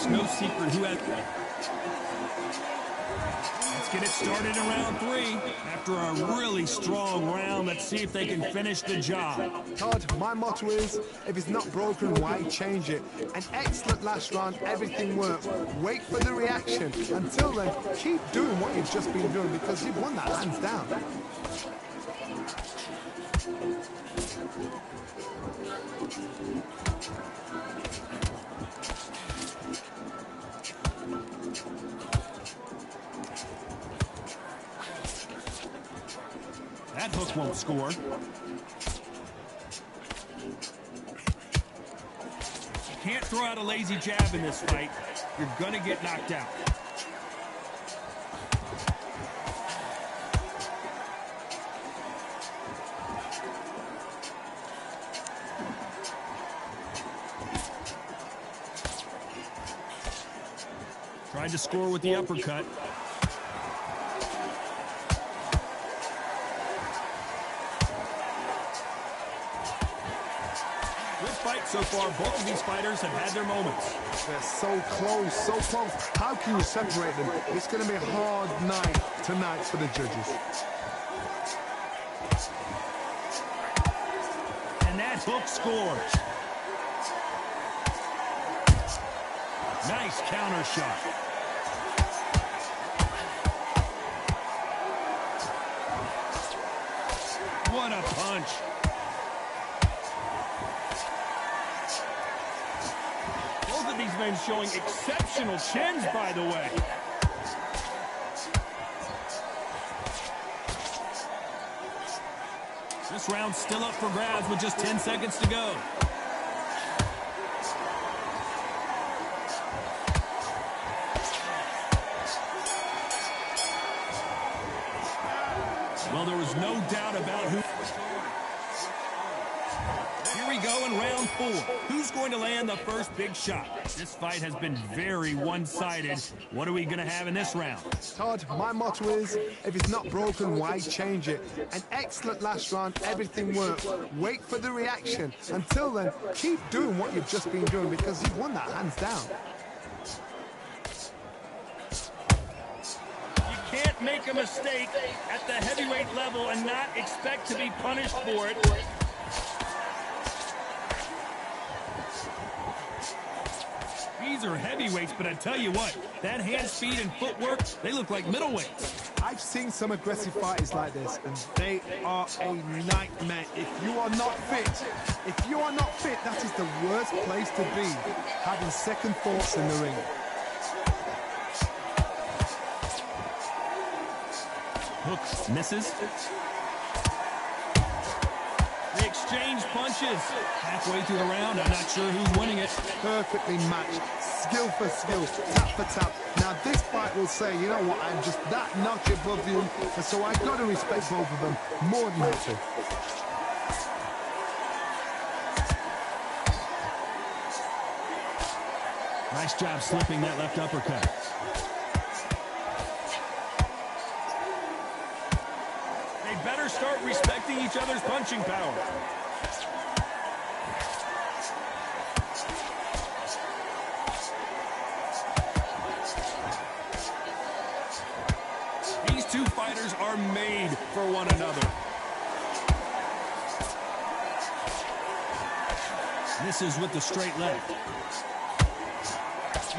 A: No secret who has. Let's get it started in round 3. After a really strong round, let's see if they can finish the job.
B: Todd, my motto is, if it's not broken, why change it? An excellent last round, everything works. Wait for the reaction. Until then, keep doing what you've just been doing because you've won that hands down.
A: That hook won't score. You can't throw out a lazy jab in this fight. You're gonna get knocked out. Tried to score with the uppercut. So far, both of these fighters have had their moments.
B: They're so close, so close. How can you separate them? It's going to be a hard night tonight for the judges.
A: And that hook scores. Nice counter shot. What a punch. These men showing exceptional chins, by the way. This round's still up for grabs with just 10 seconds to go. Well, there was no doubt about who. Here we go in round 4. Who's going to land the first big shot? This fight has been very one-sided. What are we going to have in this round?
B: Todd, my motto is, if it's not broken, why change it? An excellent last round, everything works. Wait for the reaction. Until then, keep doing what you've just been doing because you've won that hands down.
A: You can't make a mistake at the heavyweight level and not expect to be punished for it. These are heavyweights, but I tell you what, that hand speed and footwork, they look like middleweights.
B: I've seen some aggressive fighters like this, and they are a nightmare. If you are not fit, that is the worst place to be, having second thoughts in the ring.
A: Hook misses. They exchange punches. Halfway through the round, I'm not sure who's winning it.
B: Perfectly matched, skill for skill, tap for tap. Now this fight will say, you know what, I'm just that notch above you, and so I've got to respect both of them more than that too.
A: Nice job slipping that left uppercut. They better start respecting each other's punching power. These two fighters are made for one another. Misses with the straight left.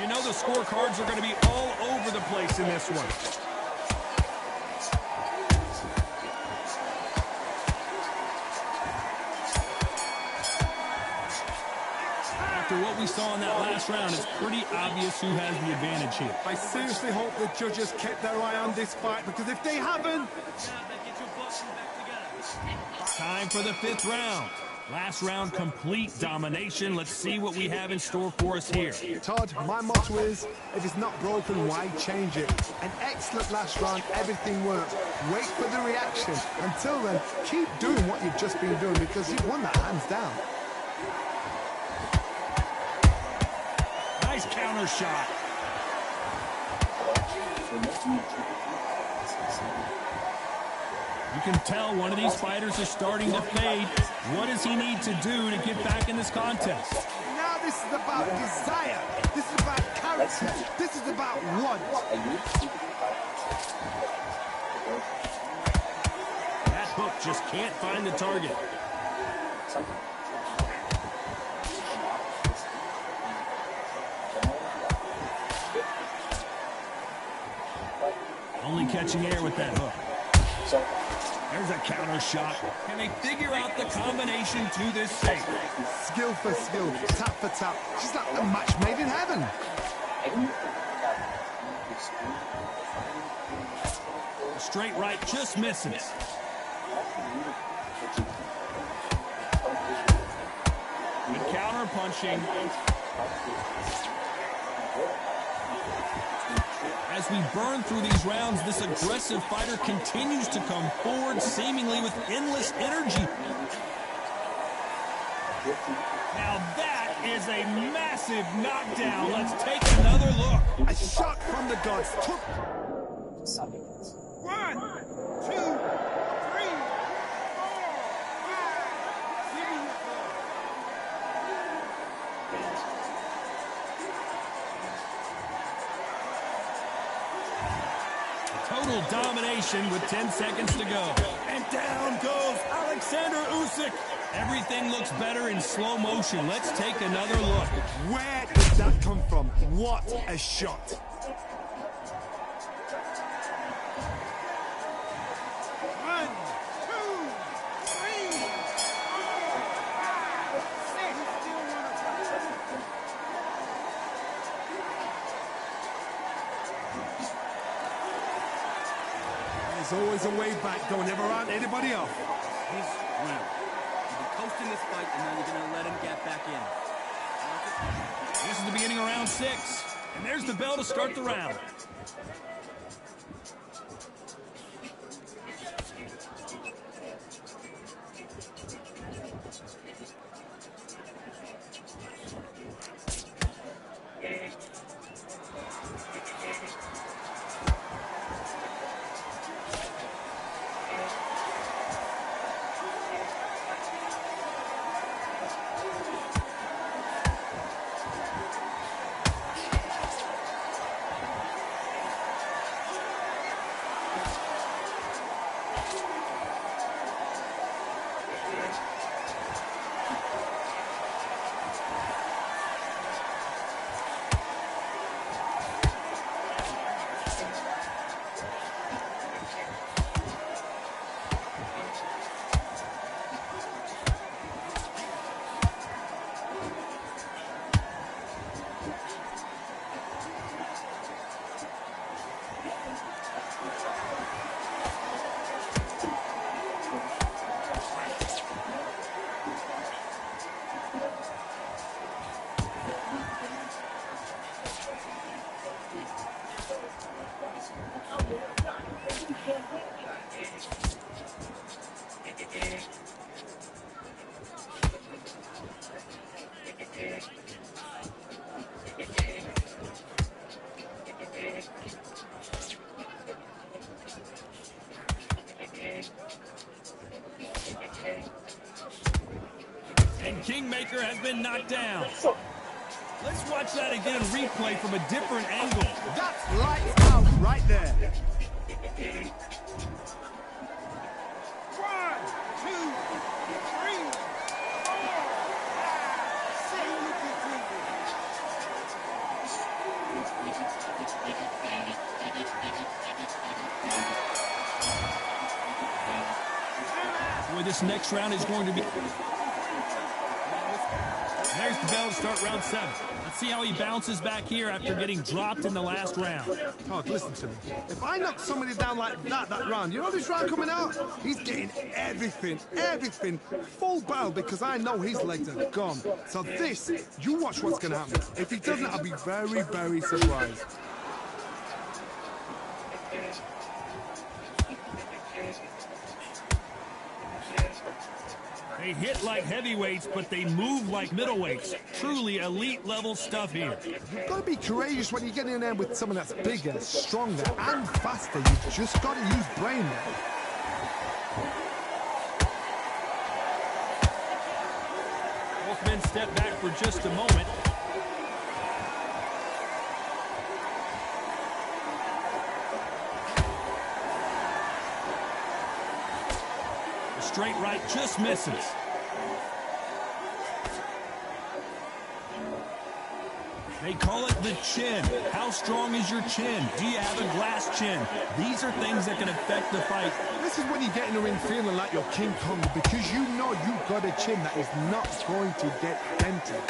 A: You know the scorecards are going to be all over the place in this one. After what we saw in that last round, it's pretty obvious who has the advantage here.
B: I seriously hope the judges kept their eye on this fight, because if they haven't...
A: Time for the 5th round. Last round, complete domination. Let's see what we have in store for us here.
B: Todd, my motto is, if it's not broken, why change it? An excellent last round, everything worked. Wait for the reaction. Until then, keep doing what you've just been doing, because you've won that hands down.
A: Nice counter shot. You can tell one of these fighters is starting to fade. What does he need to do to get back in this contest?
B: Now this is about desire. This is about character. This is about want.
A: That hook just can't find the target. Only catching air with that hook. There's a counter shot. Can they figure out the combination to this safe?
B: Skill for skill, tap for tap. She's like a match made in heaven.
A: The straight right just misses. Good counter punching. As we burn through these rounds, this aggressive fighter continues to come forward, seemingly with endless energy. Now that is a massive knockdown. Let's take another look.
B: A shot from the gods.
D: 1, 2, 3, 4, 5, 6.
A: Total domination with 10 seconds to go. And down goes Alexander Usyk. Everything looks better in slow motion. Let's take another look.
B: Where did that come from? What a shot.
D: One, two, three, 4, 5, 6. Still want to fight.
B: There's always a way back. Don't ever round anybody off.
G: His round. You've been coasting this fight, and now you're going to let him get back in.
A: This is the beginning of round 6. And there's the bell to start the round. And Kingmaker has been knocked down. Let's watch that again, replay from a different angle.
B: That's lights out right there.
E: 1, 2, 3, 4, 5, 6.
A: Boy, this next round is going to be... There's the bell to start round 7. Let's see how he bounces back here after getting dropped in the last round.
B: Todd, listen to me. If I knock somebody down like that round, you know this round coming out? He's getting everything, full barrel because I know his legs are gone. So this, you watch what's going to happen. If he doesn't, I'll be very, very surprised.
A: They hit like heavyweights, but they move like middleweights. Truly elite level stuff here.
B: You've got to be courageous when you get in there with someone that's bigger, stronger, and faster. You've just got to use brain there.
A: Both men step back for just a moment. The straight right just misses. They call it the chin. How strong is your chin? Do you have a glass chin? These are things that can affect the fight.
B: This is when you get in the ring feeling like you're King Kong because you know you've got a chin that is not going to get dented.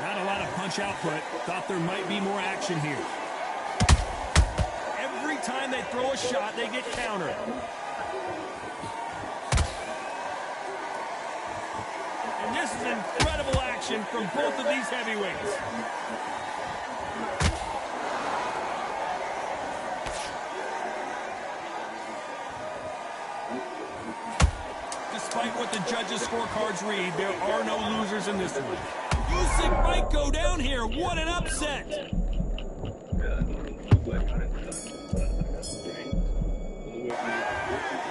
A: Not a lot of punch output. Thought there might be more action here. Every time they throw a shot, they get countered. And this is incredible action from both of these heavyweights. Despite what the judges' scorecards read, there are no losers in this one. Usyk might go down here. What an upset!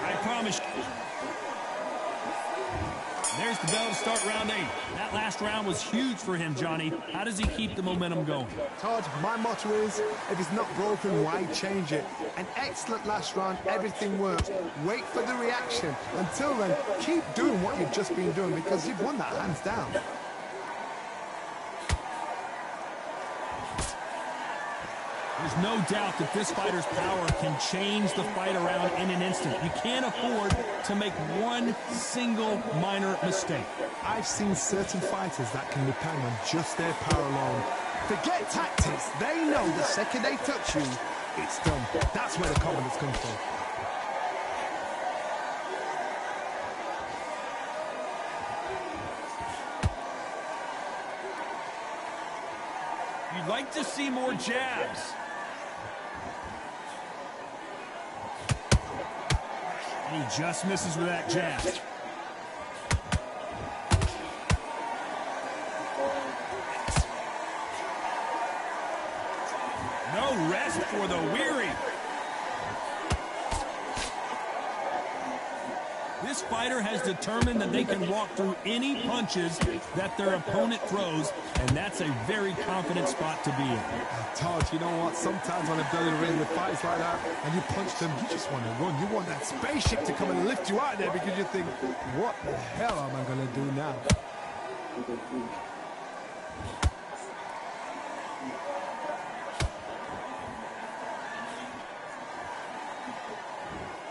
A: I promise. There's the bell to start round 8. That last round was huge for him, Johnny. How does he keep the momentum going?
B: Todd, my motto is, if it's not broken, why change it? An excellent last round, everything works. Wait for the reaction. Until then, keep doing what you've just been doing because you've won that hands down.
A: There's no doubt that this fighter's power can change the fight around in an instant. You can't afford to make one single minor mistake.
B: I've seen certain fighters that can depend on just their power alone. Forget tactics. They know the second they touch you, it's done. That's where the confidence comes from.
A: You'd like to see more jabs. And he just misses with that jab. No rest for the weary. This fighter has determined that they can walk through any punches that their opponent throws, and that's a very confident spot to be in.
B: Todd, you know what? Sometimes when I've done in the ring with fights like that, and you punch them, you just want to run. You want that spaceship to come and lift you out there because you think, what the hell am I going to do now?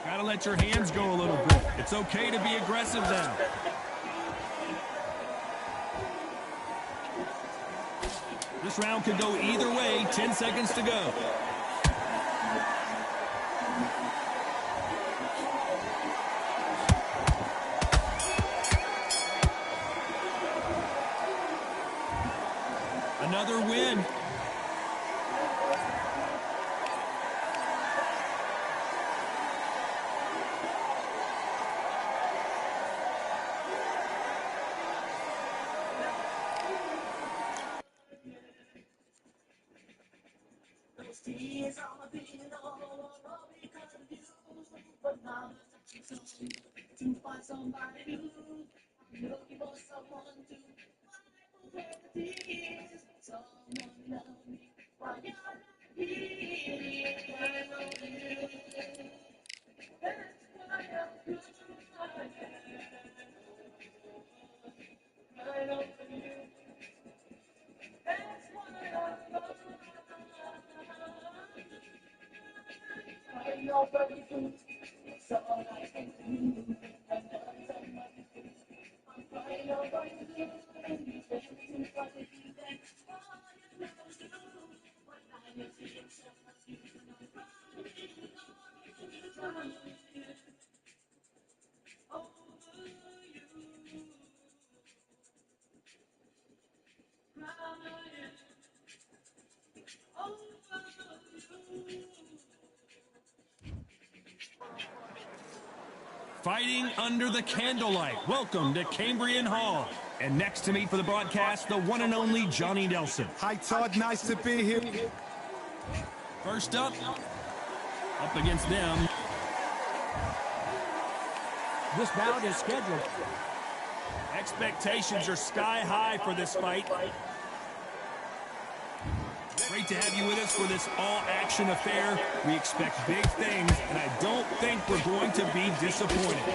A: Gotta let your hands go a little bit. It's okay to be aggressive now. This round could go either way. 10 seconds to go. Fighting under the candlelight. Welcome to Cambrian Hall. And next to me for the broadcast, the one and only Johnny Nelson.
B: Hi, Todd. Nice to be here.
A: First up against them.
C: This bout is scheduled.
A: Expectations are sky high for this fight. Great to have you with us for this all-action affair. We expect big things, and I don't think we're going to be disappointed.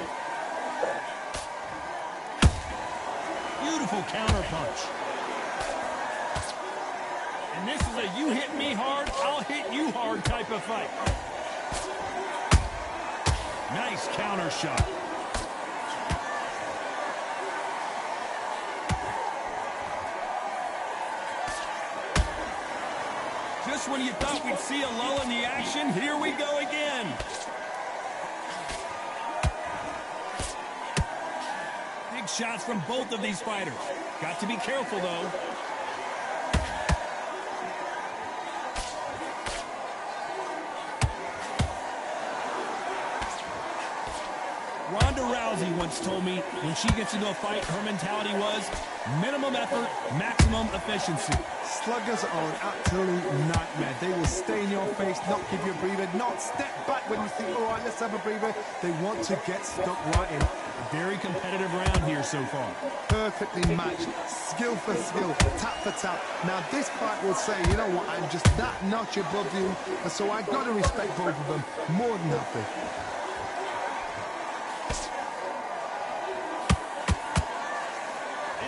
A: Beautiful counterpunch. And this is a you hit me hard, I'll hit you hard type of fight. Nice counter shot. Just when you thought we'd see a lull in the action, here we go again. Big shots from both of these fighters. Got to be careful, though. Ronda Rousey once told me when she gets into a fight, her mentality was minimum effort, maximum efficiency.
B: Sluggers are an absolute nightmare. They will stay in your face, not give you a breather, not step back when you think, all right, let's have a breather. They want to get stuck right in.
A: A very competitive round here so far.
B: Perfectly matched, skill for skill, tap for tap. Now this fight will say, you know what, I'm just that notch above you, and so I've got to respect both of them more than happy.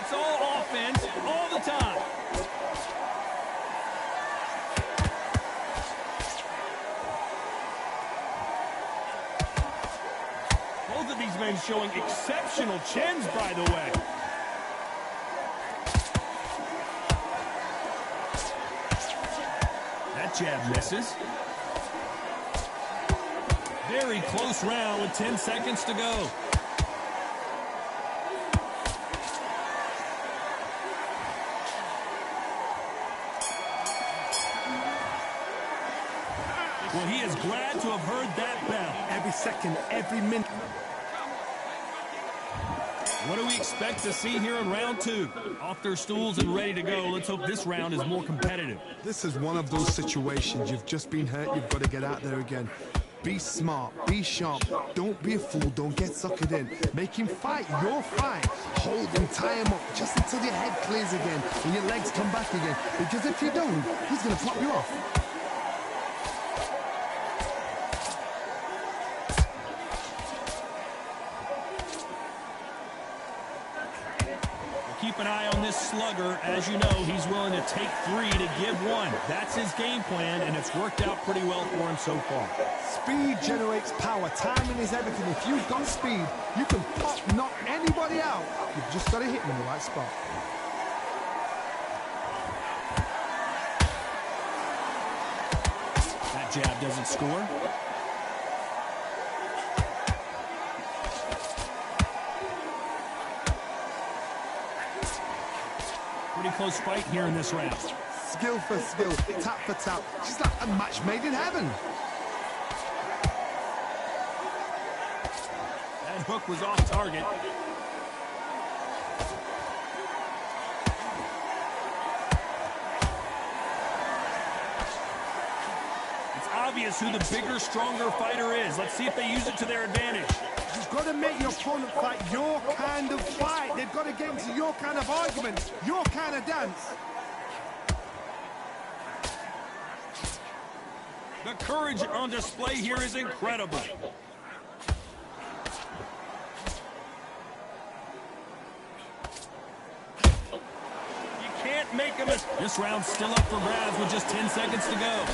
A: It's all offense all the time. Both of these men showing exceptional chins, by the way. That jab misses. Very close round with 10 seconds to go. Well, he is glad to have heard that bell.
B: Every second, every minute.
A: What do we expect to see here in round two? Off their stools and ready to go. Let's hope this round is more competitive.
B: This is one of those situations. You've just been hurt. You've got to get out there again. Be smart. Be sharp. Don't be a fool. Don't get suckered in. Make him fight your fight. Hold him, tie him up just until your head clears again and your legs come back again. Because if you don't, he's going to pop you off.
A: Keep an eye on this slugger. As you know, he's willing to take 3 to give 1. That's his game plan, and it's worked out pretty well for him so far.
B: Speed generates power. Timing is everything. If you've got speed, you can pop, knock anybody out. You've just got to hit him in the right spot.
A: That jab doesn't score. Pretty close fight here in this round.
B: Skill for skill, tap for tap. She's like a match made in heaven.
A: That hook was off target. It's obvious who the bigger, stronger fighter is. Let's see if they use it to their advantage.
B: You've got to make your opponent fight your kind of fight. They've got to get into your kind of argument, your kind of dance.
A: The courage on display here is incredible. You can't make a mistake. This round's still up for grabs with just 10 seconds to go.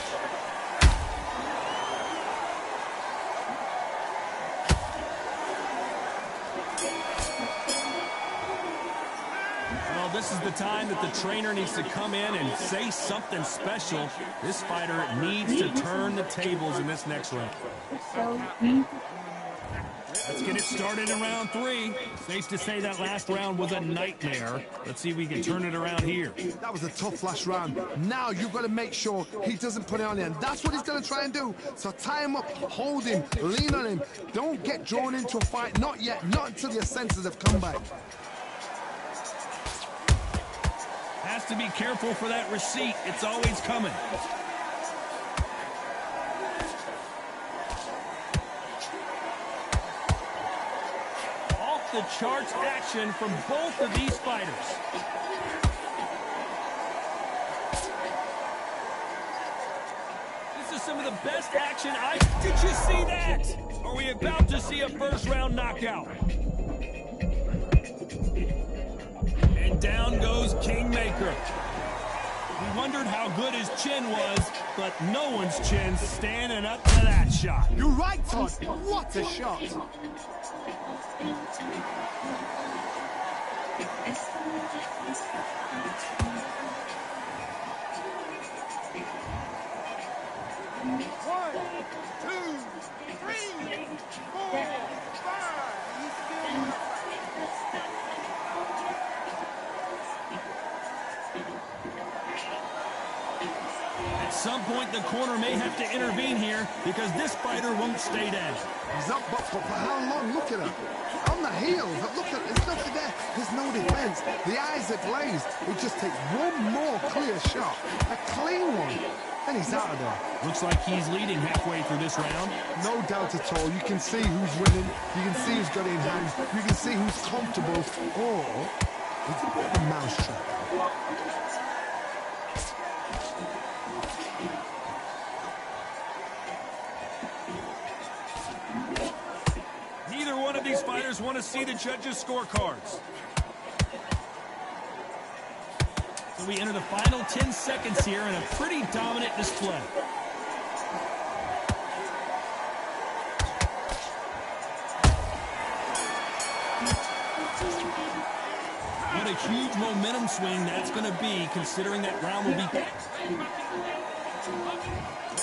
A: This is the time that the trainer needs to come in and say something special. This fighter needs to turn the tables in this next round. Let's get it started in round 3. Safe to say that last round was a nightmare. Let's see if we can turn it around here.
B: That was a tough last round. Now you've got to make sure he doesn't put it on you, and that's what he's going to try and do. So tie him up, hold him, lean on him. Don't get drawn into a fight. Not yet. Not until your senses have come back.
A: Has to be careful for that receipt. It's always coming. Off the charts action from both of these fighters. This is some of the best action Did you see that? Are we about to see a first round knockout? Down goes Kingmaker. We wondered how good his chin was, but no one's chin's standing up to that shot.
B: You're right, Todd. What a shot.
E: One, two, three, 4, 5. He's still in.
A: At some point, the corner may have to intervene here because this fighter won't stay down.
B: He's up, but for how long? Look at him. On the heels. Look at there's nothing there. There's no defense. The eyes are glazed. It just takes one more clear shot. A clean one. And he's out of there.
A: Looks like he's leading halfway through this round.
B: No doubt at all. You can see who's winning. You can see who's got it in hand. You can see who's comfortable. Or it's a bit of a mousetrap.
A: Neither one of these fighters want to see the judges' scorecards. So we enter the final 10 seconds here in a pretty dominant display. What a huge momentum swing that's going to be, considering that round will be...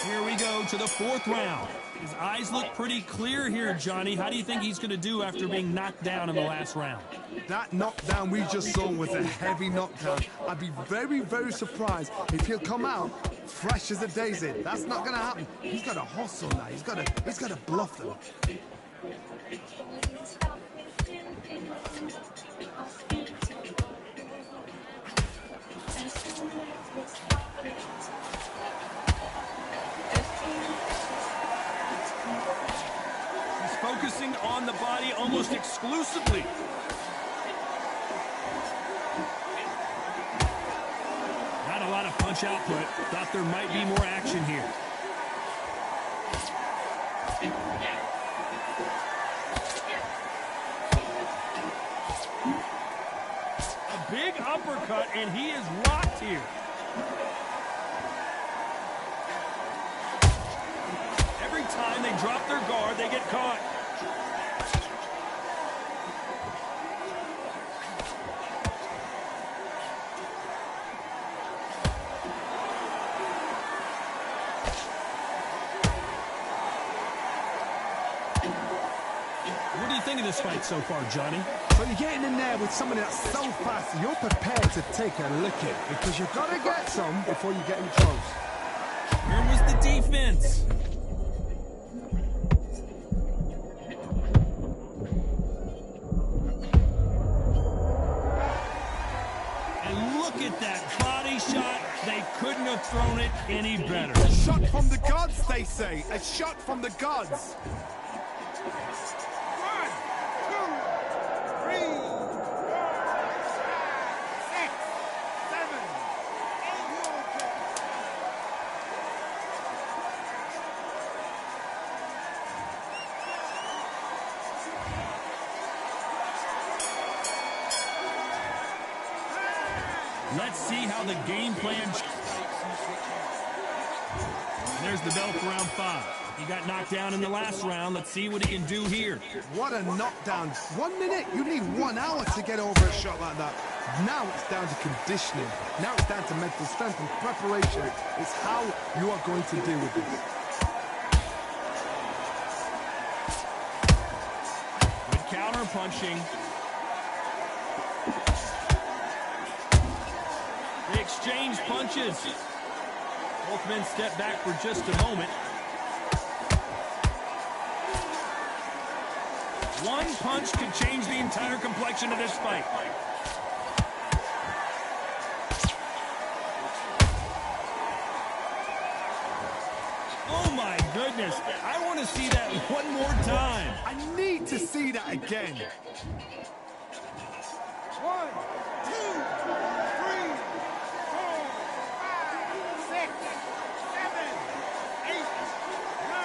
A: Here we go to the 4th round. His eyes look pretty clear here, Johnny. How do you think he's going to do after being knocked down in the last round?
B: That knockdown we just saw was a heavy knockdown. I'd be very, very surprised if he'll come out fresh as a daisy. That's not going to happen. He's got to hustle now. He's got to bluff them.
A: Focusing on the body almost exclusively. Not a lot of punch output. Thought there might be more action here. A big uppercut, and he is rocked here. Every time they drop their guard, they get caught. What do you think of this fight so far, Johnny?
B: So you're getting in there with somebody that's so fast, you're prepared to take a licking because you've got to get some before you get in close.
A: Here was the defense. And look at that body shot. They couldn't have thrown it any better.
B: A shot from the gods, they say. A shot from the gods.
D: 1, 2, 3, 4, 5, 6, 7, 8,
A: Let's see how the game plan... And there's the bell for round 5. He got knocked down in the last round. Let's see what he can do here.
B: What a knockdown. 1 minute, you need 1 hour to get over a shot like that. Now it's down to conditioning. Now it's down to mental strength and preparation. It's how you are going to deal with this.
A: Good counter punching. They exchange punches. Both men step back for just a moment. One punch could change the entire complexion of this fight. Oh my goodness. I want to see that one more time.
B: I need to see that again.
D: 1, 2, 3, 4, 5, 6, 7, 8, 9.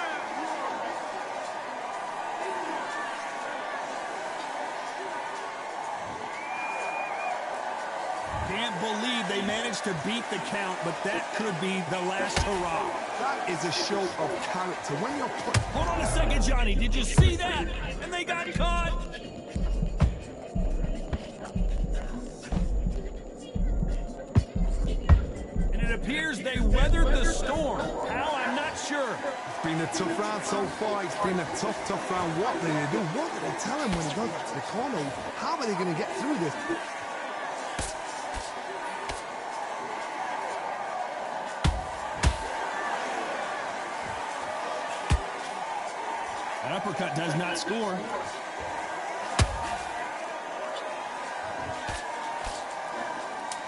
A: Can't believe they managed to beat the count, but that could be the last hurrah.
B: That is a show of character. When you're put...
A: Hold on a second, Johnny. Did you see that? And they got caught. And it appears they weathered the storm. How? I'm not sure.
B: It's been a tough round so far. It's been a tough round. What do they do? What do they tell him when he goes back to the corner? How are they going to get through this?
A: That uppercut does not score.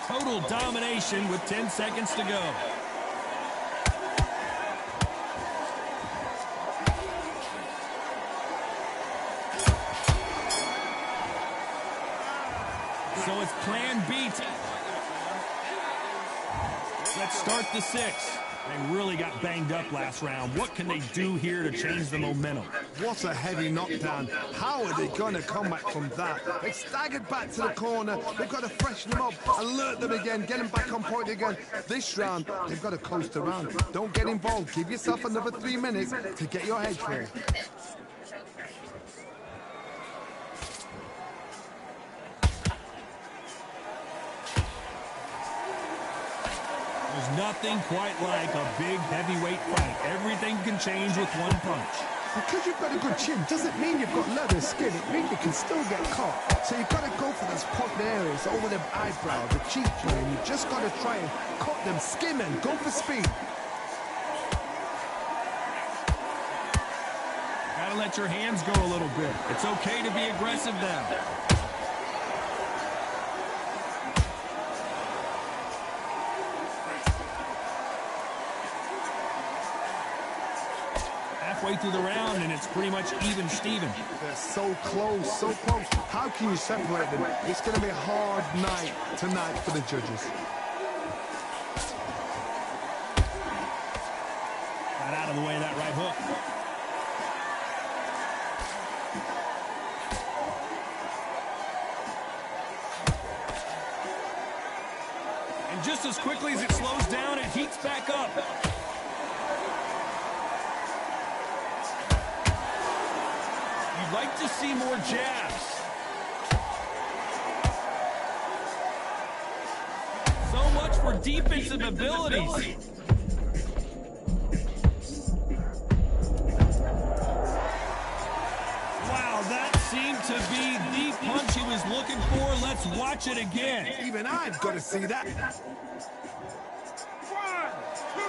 A: Total domination with 10 seconds to go. So it's plan B. Let's start the 6th. They really got banged up last round. What can they do here to change the momentum?
B: What a heavy knockdown. How are they going to come back from that? They staggered back to the corner. They've got to freshen them up, alert them again, get them back on point again. This round, they've got to coast around. Don't get involved. Give yourself another 3 minutes to get your head full.
A: There's nothing quite like a big heavyweight fight. Everything can change with one punch.
B: Because you've got a good chin doesn't mean you've got leather skin. It means you can still get caught. So you've got to go for those popped areas over the eyebrow, the cheek joint. You just got to try and cut them, skim and go for speed.
A: Gotta let your hands go a little bit. It's okay to be aggressive now. Halfway through the round, and it's pretty much even Steven.
B: They're so close, so close. How can you separate them? It's going to be a hard night tonight for the judges.
A: Got out of the way of that right hook. And just as quickly as it slows down, it heats back up. You'd like to see more jabs. So much for defensive abilities. Wow, that seemed to be the punch he was looking for. Let's watch it again.
B: Even I've got to see that.
D: 1, 2,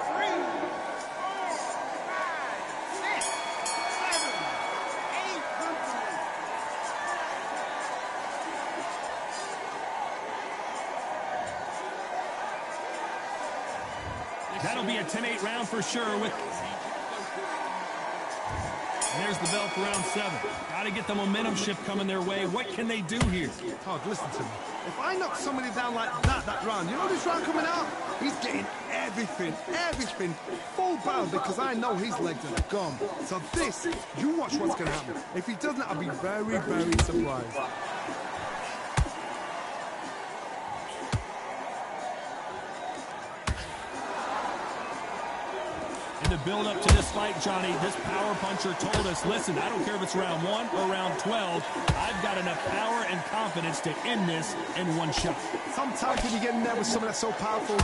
D: 3, 4, 5, 6, 7, 8.
A: That'll be a 10-8 round for sure. And there's the bell for round 7. Got to get the momentum shift coming their way. What can they do here?
B: Todd, listen to me. If I knock somebody down like that round, you know this round coming out? He's getting everything, full barrel, because I know his legs are gone. So this, you watch what's going to happen. If he doesn't, I'll be very, very surprised.
A: In the build-up to this fight, Johnny, this power puncher told us, listen, I don't care if it's round 1 or round 12, I've got enough power and confidence to end this in one shot.
B: Sometimes when you get in there with someone that's so powerful,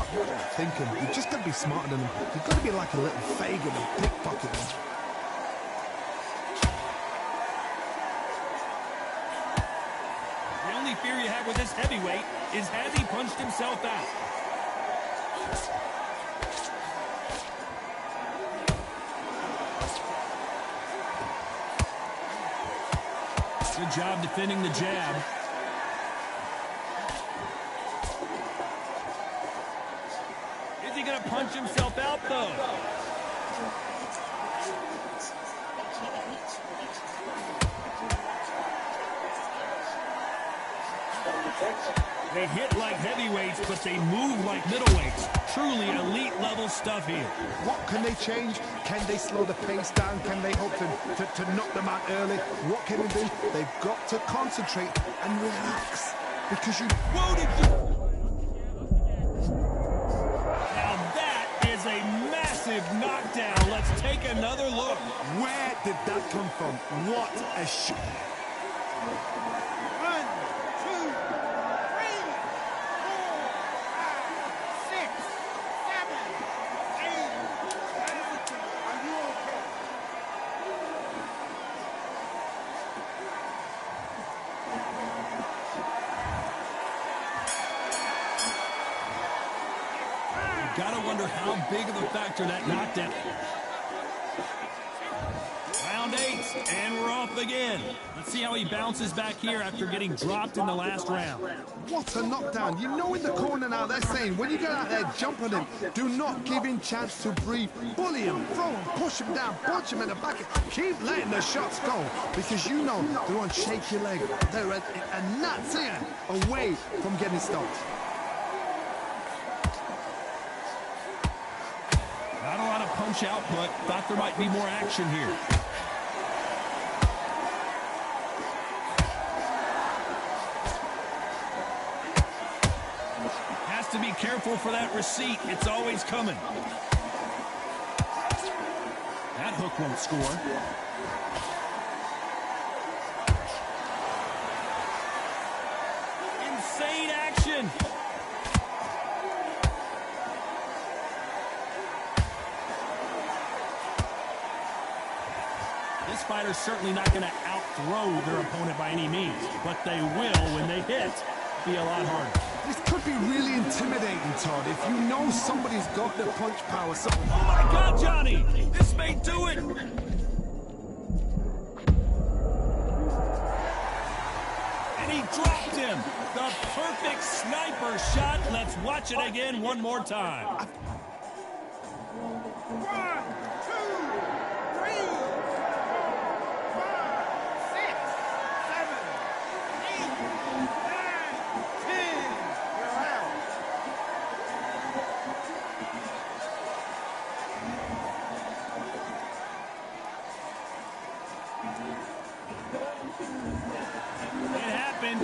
B: thinking, you've just got to be smarter than them. You've got to be like a little Fagin and pickpocket them.
A: The only fear you have with this heavyweight is has he punched himself out? Good job defending the jab. Is he going to punch himself out, though? They hit like heavyweights, but they move like middleweights. Truly elite-level stuff here.
B: What can they change? Can they slow the pace down? Can they hope to knock them out early? What can they do? They've got to concentrate and relax. Because you...
A: Whoa, did you... Now that is a massive knockdown. Let's take another look.
B: Where did that come from? What a shot.
D: 1, 2, 3, 4, 5, 6, 7, 8. Are you okay?
A: You gotta wonder how big of a factor that knockdown. Round 8, and we're off again. Let's see how he bounces back here after getting dropped in the last round.
B: What a knockdown. You know in the corner now they're saying, when you get out there, jump on him. Do not give him chance to breathe. Bully him, throw him, push him down, punch him in the back. Keep letting the shots go, because you know they're on shaky leg. They're a nuts here, away from getting stopped.
A: Not a lot of punch output. Thought there might be more action here. Has to be careful for that receipt. It's always coming. That hook won't score. Insane action. This fighter's certainly not going to outthrow their opponent by any means, but they will, when they hit, be a lot harder.
B: This could be really intimidating, Todd, if you know somebody's got the punch power. So
A: oh my God, Johnny! This may do it! And he dropped him! The perfect sniper shot. Let's watch it again one more time.
D: 1, 2, 3, 4, 5, 6, 7, 8, 9, 10. You're out.
A: It happened.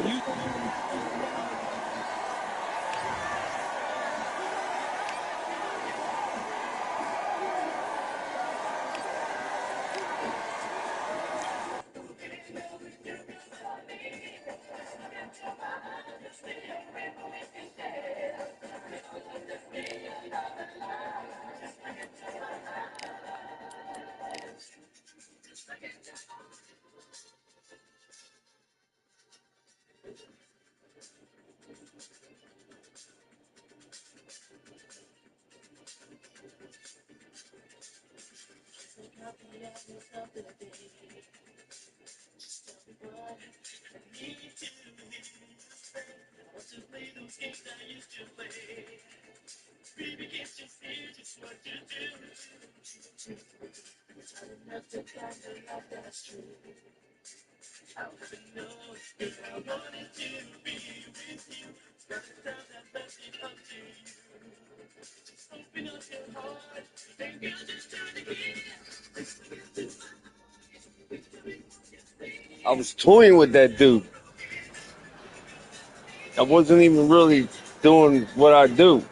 H: I was toying with that dude. I wasn't even really doing what I do.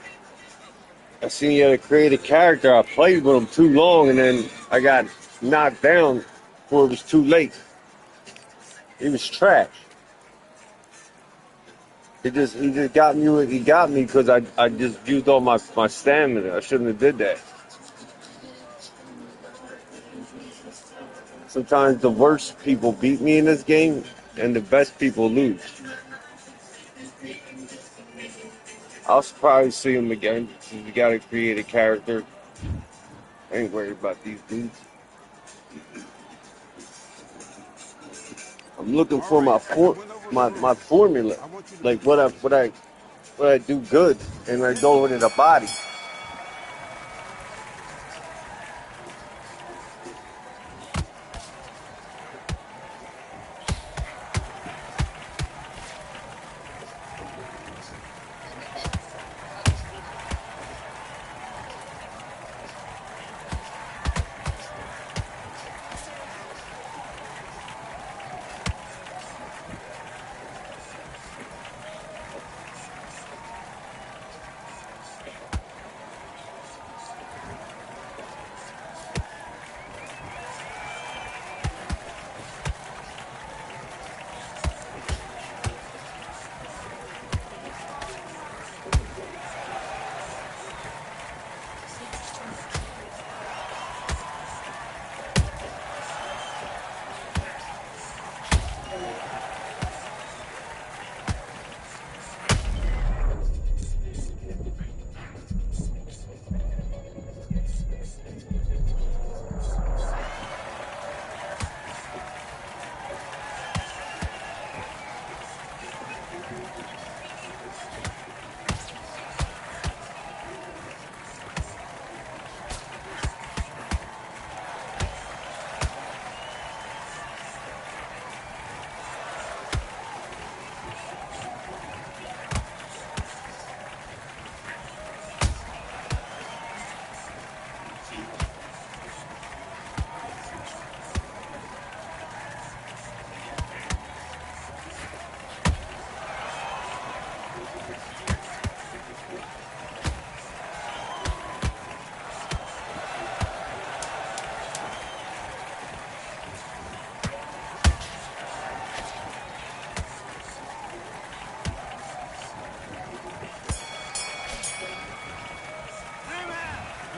H: I seen he had to create a character. I played with him too long, and then I got knocked down before it was too late. He was trash. He just got me. He got me because I just used all my stamina. I shouldn't have did that. Sometimes the worst people beat me in this game, and the best people lose. I'll probably see him again. You got to create a character. I ain't worried about these dudes. I'm looking for my formula, like what I do good, and I go into the body.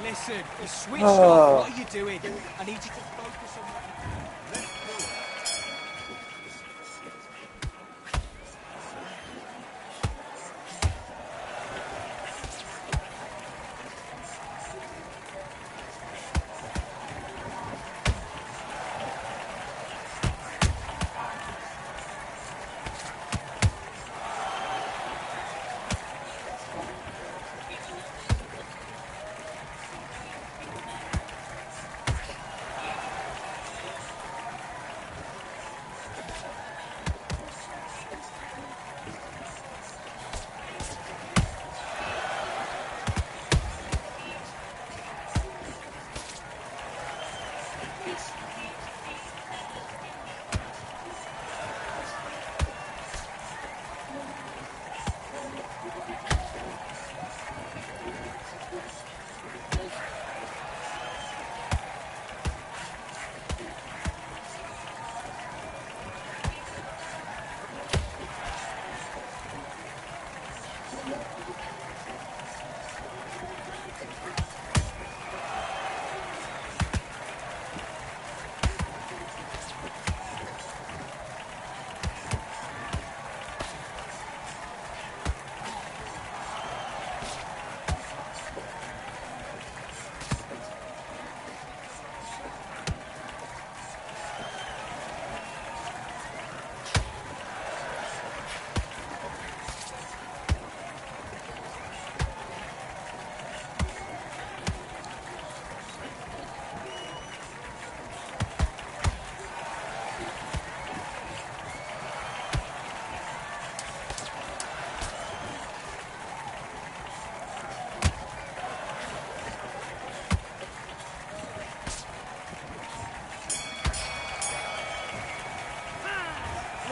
C: Listen, you switched off. What are you doing? I need you to focus on what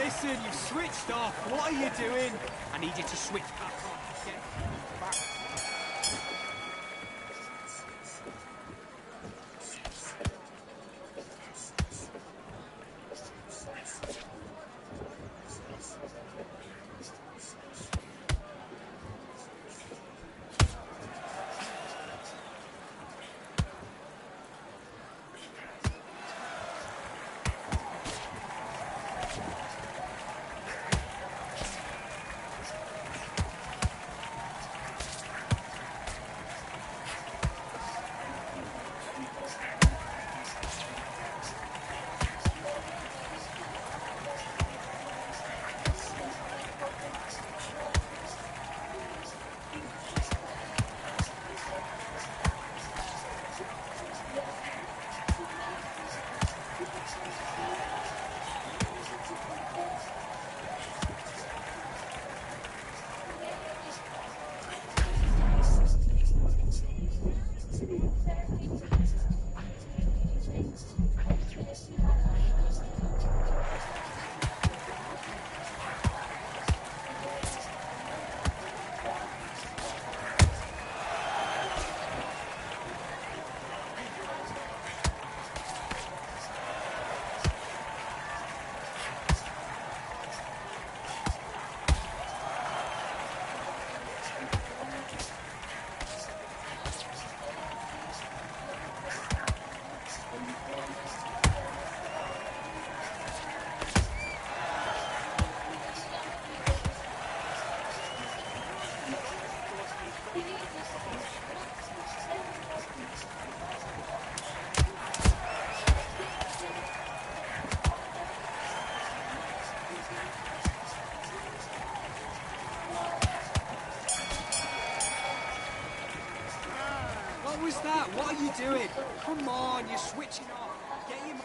G: Listen, you've switched off. What are you doing? I need you to switch back on. Get back. What was that? What are you doing? Come on, you're switching off. Get him.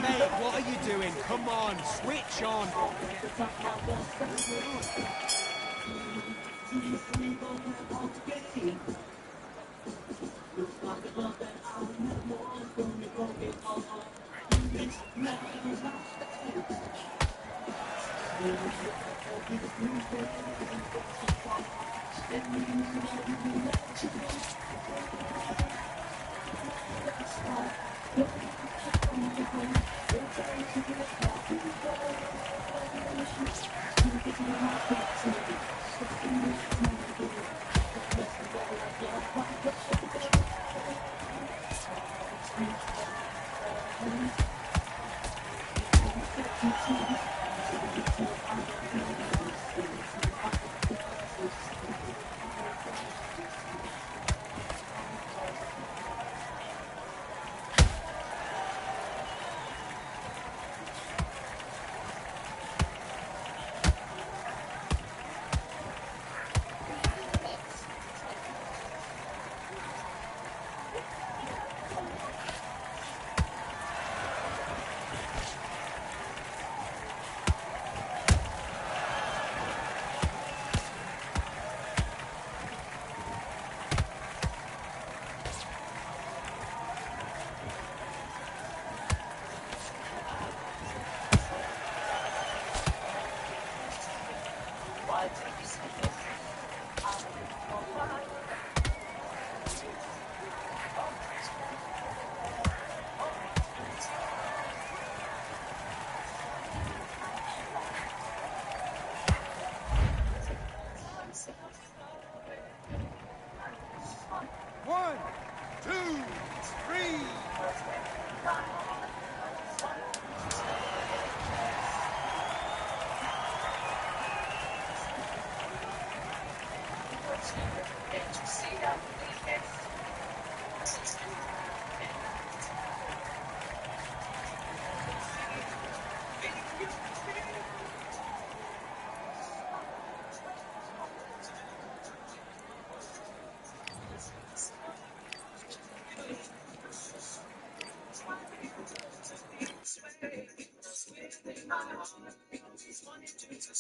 G: Mate, what are you doing? Come on, switch on.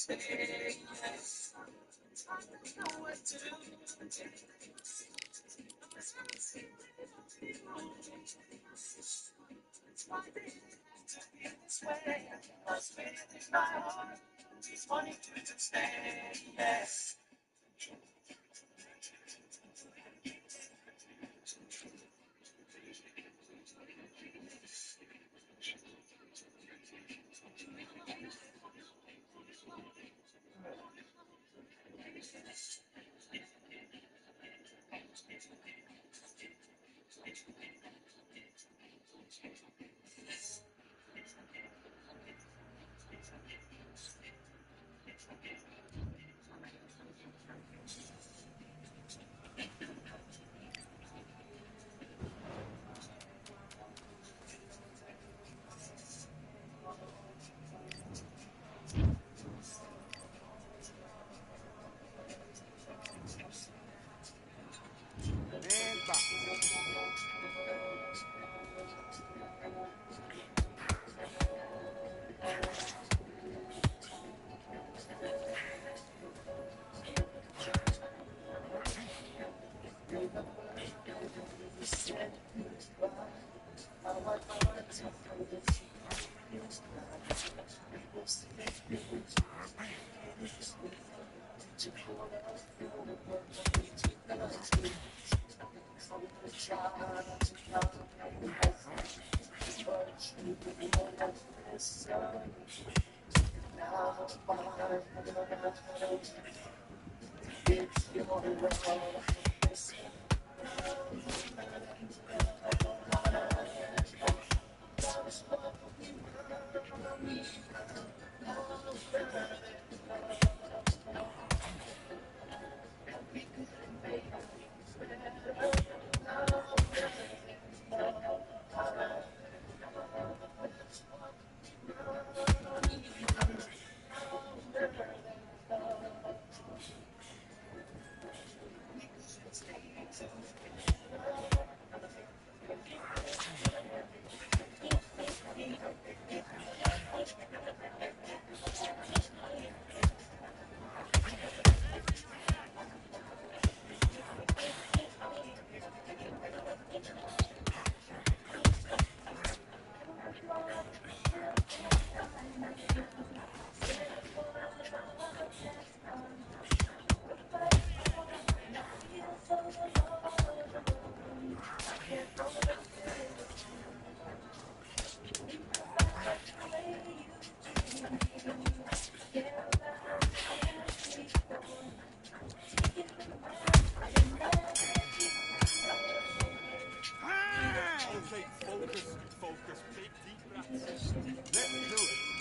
E: And box.
G: Okay, focus, focus. Big deep breaths.
E: Let's do it.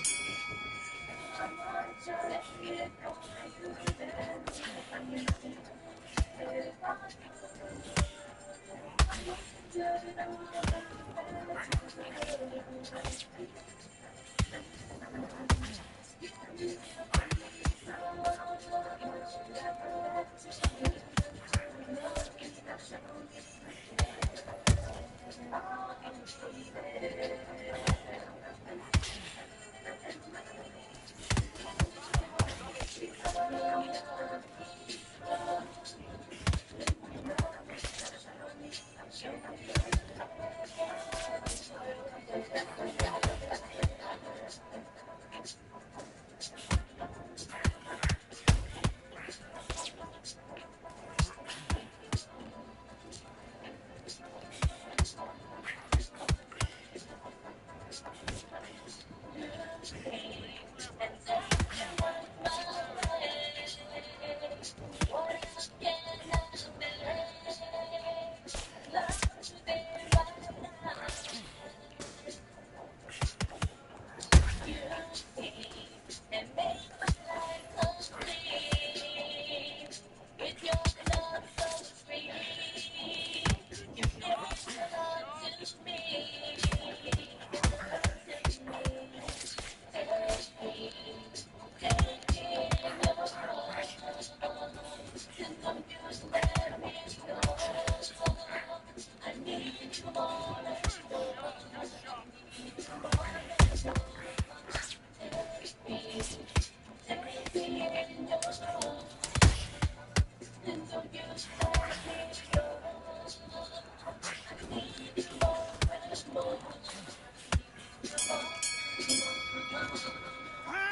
E: Fine!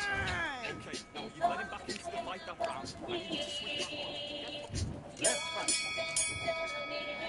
G: Okay, now you've led him back into the fight that round. I need you to switch back on.
E: Let's fight.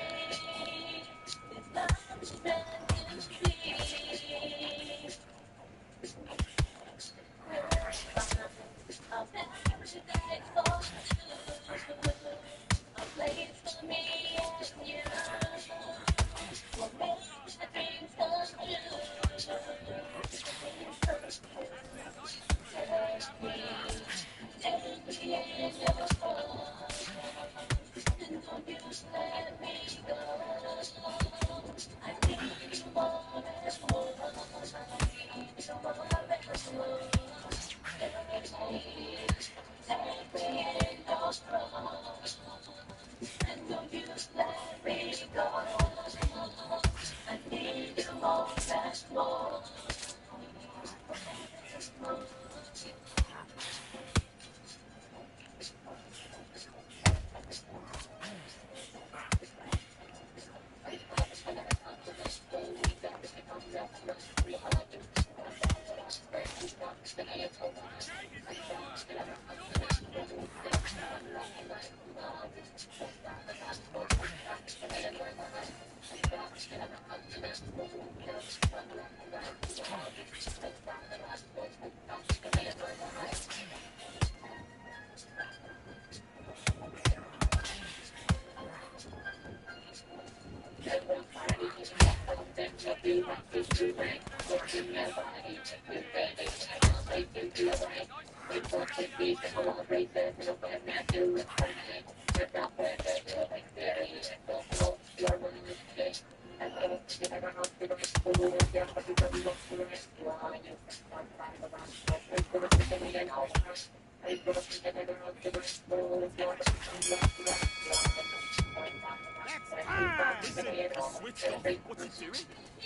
E: That's time!
G: Listen, you switched off. What's he doing?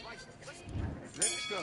G: Right,
E: Let's go.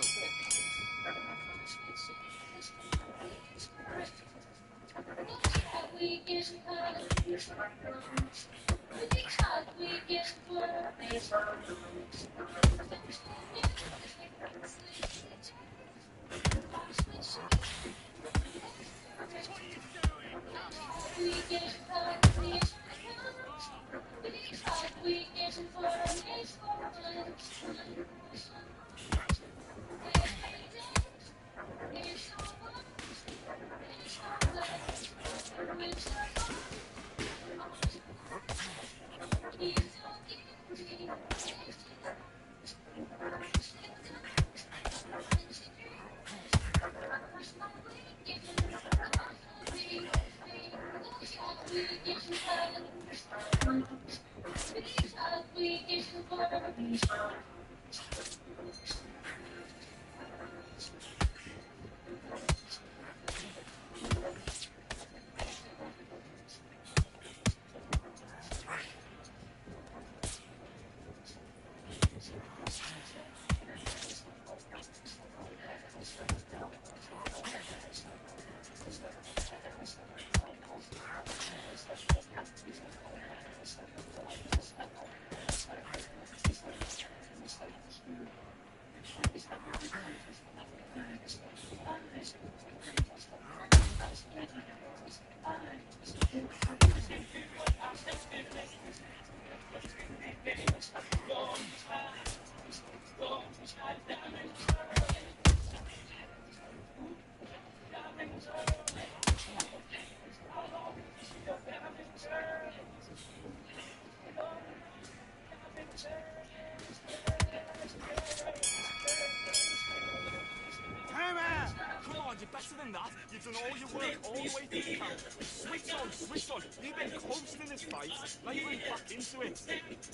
E: Time out!
G: come on, you're better than that. You've done all your work all the way through the count. Switch on, switch on. You've been coasting this fight. Now you're going back into it.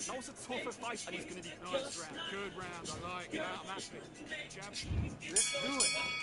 G: Now it's a tougher fight, and he's going to be
F: Nice round. Good round. I like that. I'm happy. Jab.
E: Let's do it.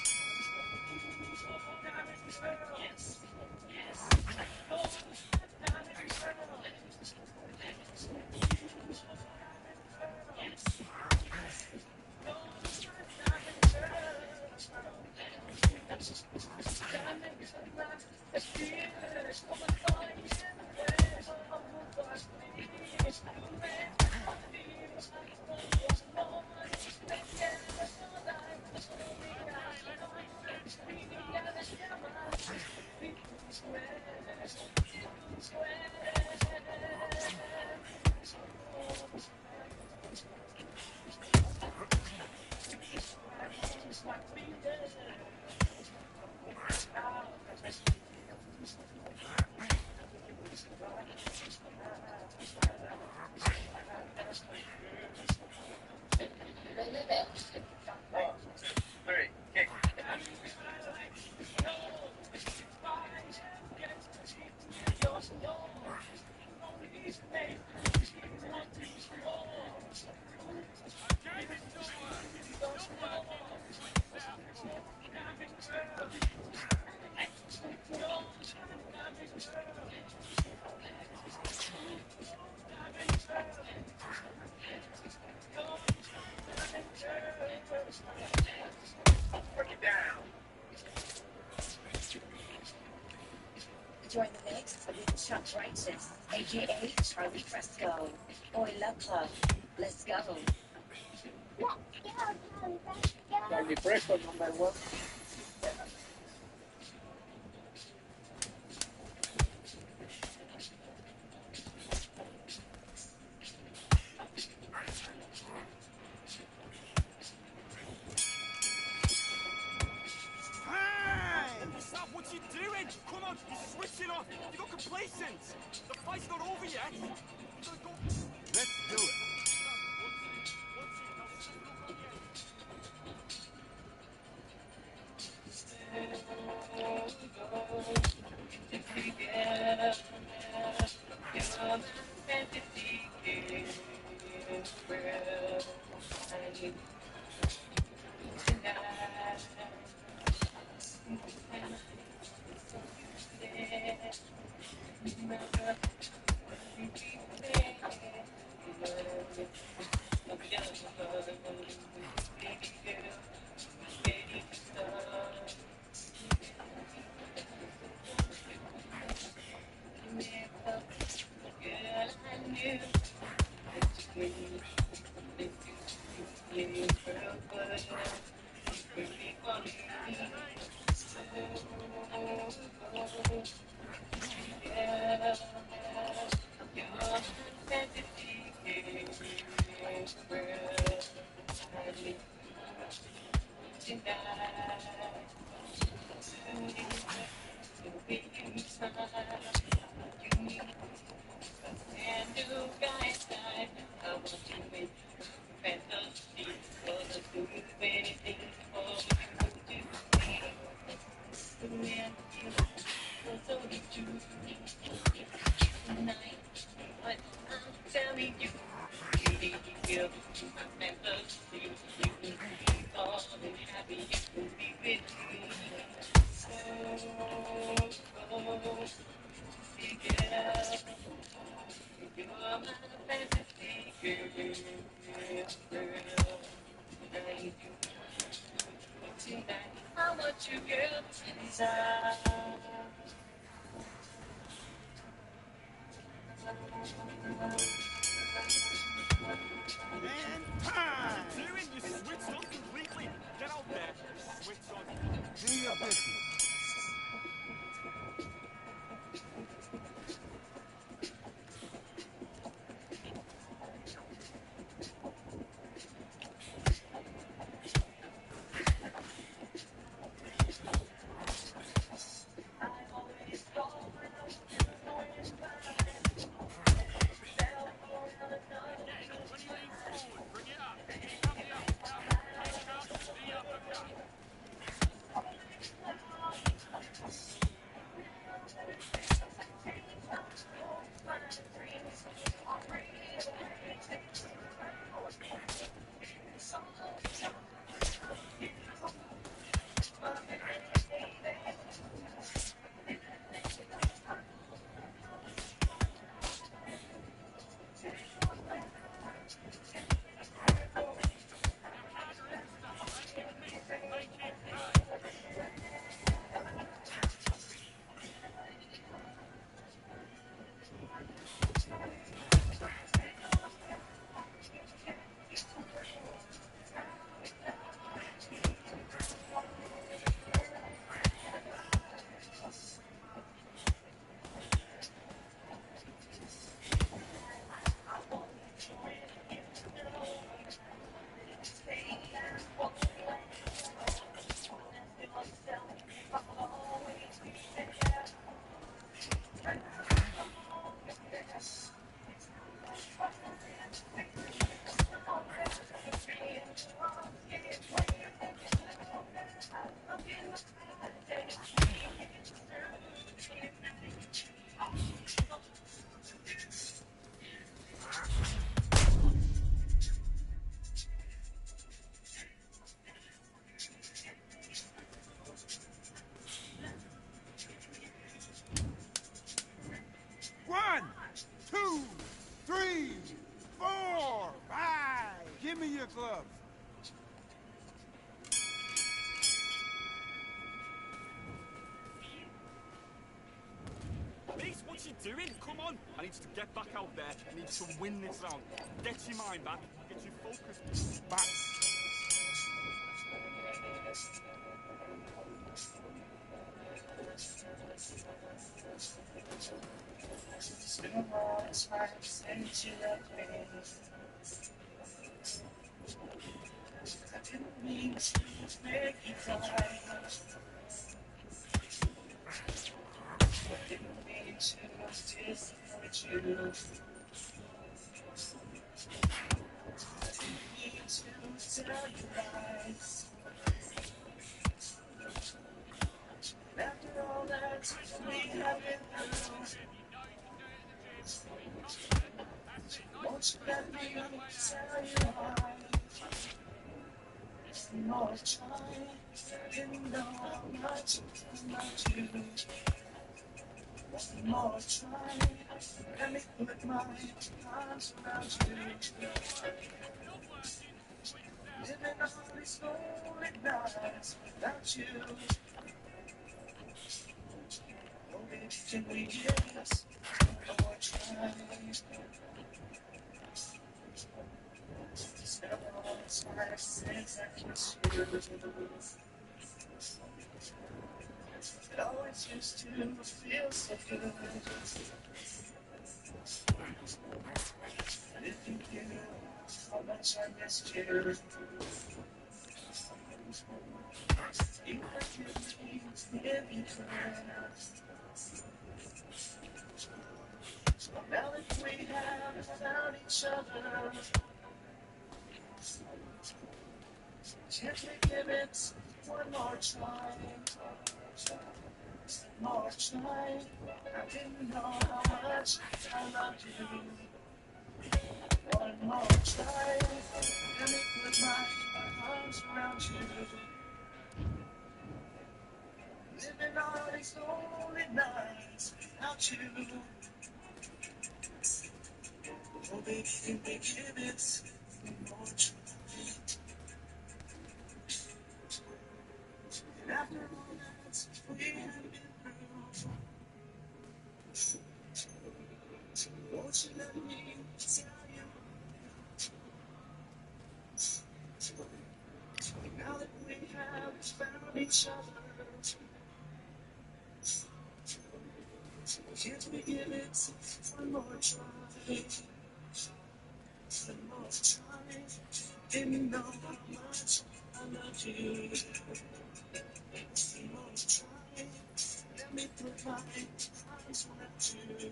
I: Join the mix with Chuck Righteous, aka Charlie Fresco. Boy Love Club. Let's go.
J: Charlie Fresco, number one.
G: Stop what you doing! Come on, you're switching off! You got complacent! The fight's not over yet! You gotta go.
E: Let's do it.
G: Now slip it over on the edge.
E: And time.
G: What are you doing? You switched on completely. Get out there. Switch on.
E: Do your business.
F: When he leans forward, bring it up. Keep up the uppercut. Take out the uppercut.
E: One, two, three, four, five. Give me your gloves.
G: you doing? Come on. I need you to get back out there. I need you to win this round. Get your mind back. Get your focus back.
K: It's been a long time since you left me. I didn't mean to make you cry. I didn't mean to disappoint you. I didn't mean to tell you lies. And after all that we have been through, won't you let me tell you why? The more I tried, I didn't know how much I loved you. The more I tried, let me put my arms around you. Living all these lonely nights without you. Oh baby, can we kiss one more time? It's been a long time since I kissed you. It always used to feel so good. And if you knew how much I missed you, you would give me if you could. But now that we have found each other, can't we give it one more try? One more try. I didn't know how much I loved you. One more try. Let me put my arms around you. Living all these lonely nights without you. Oh baby, can we give it one more try? And after all that we have been through, won't you let me tell you? Now that we have found each other, can't we give it one more try? One more try. Didn't know how much I loved you. One more try. Let me put my arms around you.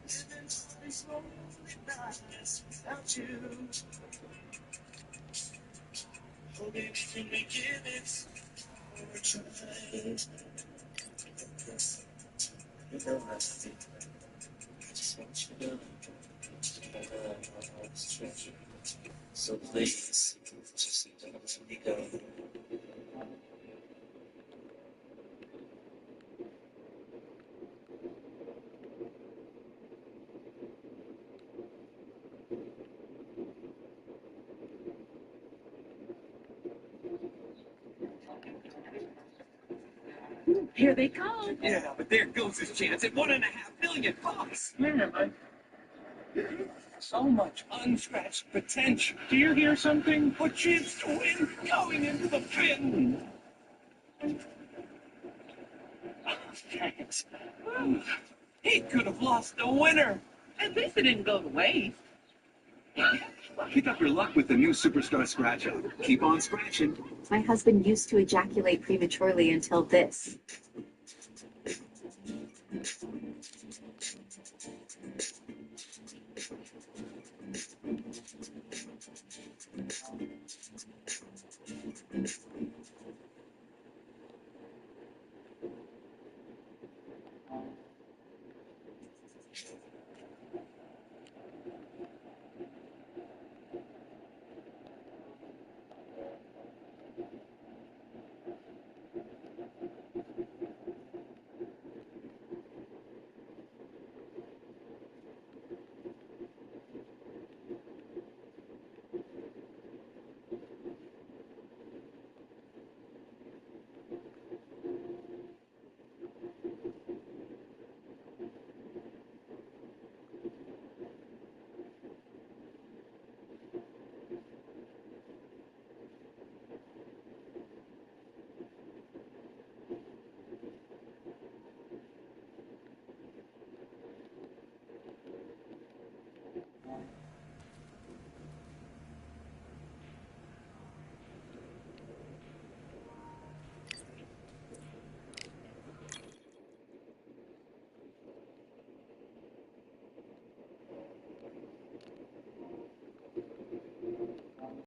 K: Living all these lonely nights without you. Oh baby, can we give it one more try? You know I think I just want you to know it's treasure. So please, just don't let me go.
L: Here they come.
M: Yeah, but there goes his chance at $1.5 million.
L: Yeah, but
M: So much unscratched potential. Do you hear something? A chance to win going into the bin. Thanks. He could have lost the winner.
L: at least it didn't go to waste.
M: Pick up your luck with the new Superstar Scratch Out. Keep on scratching.
N: My husband used to ejaculate prematurely until this.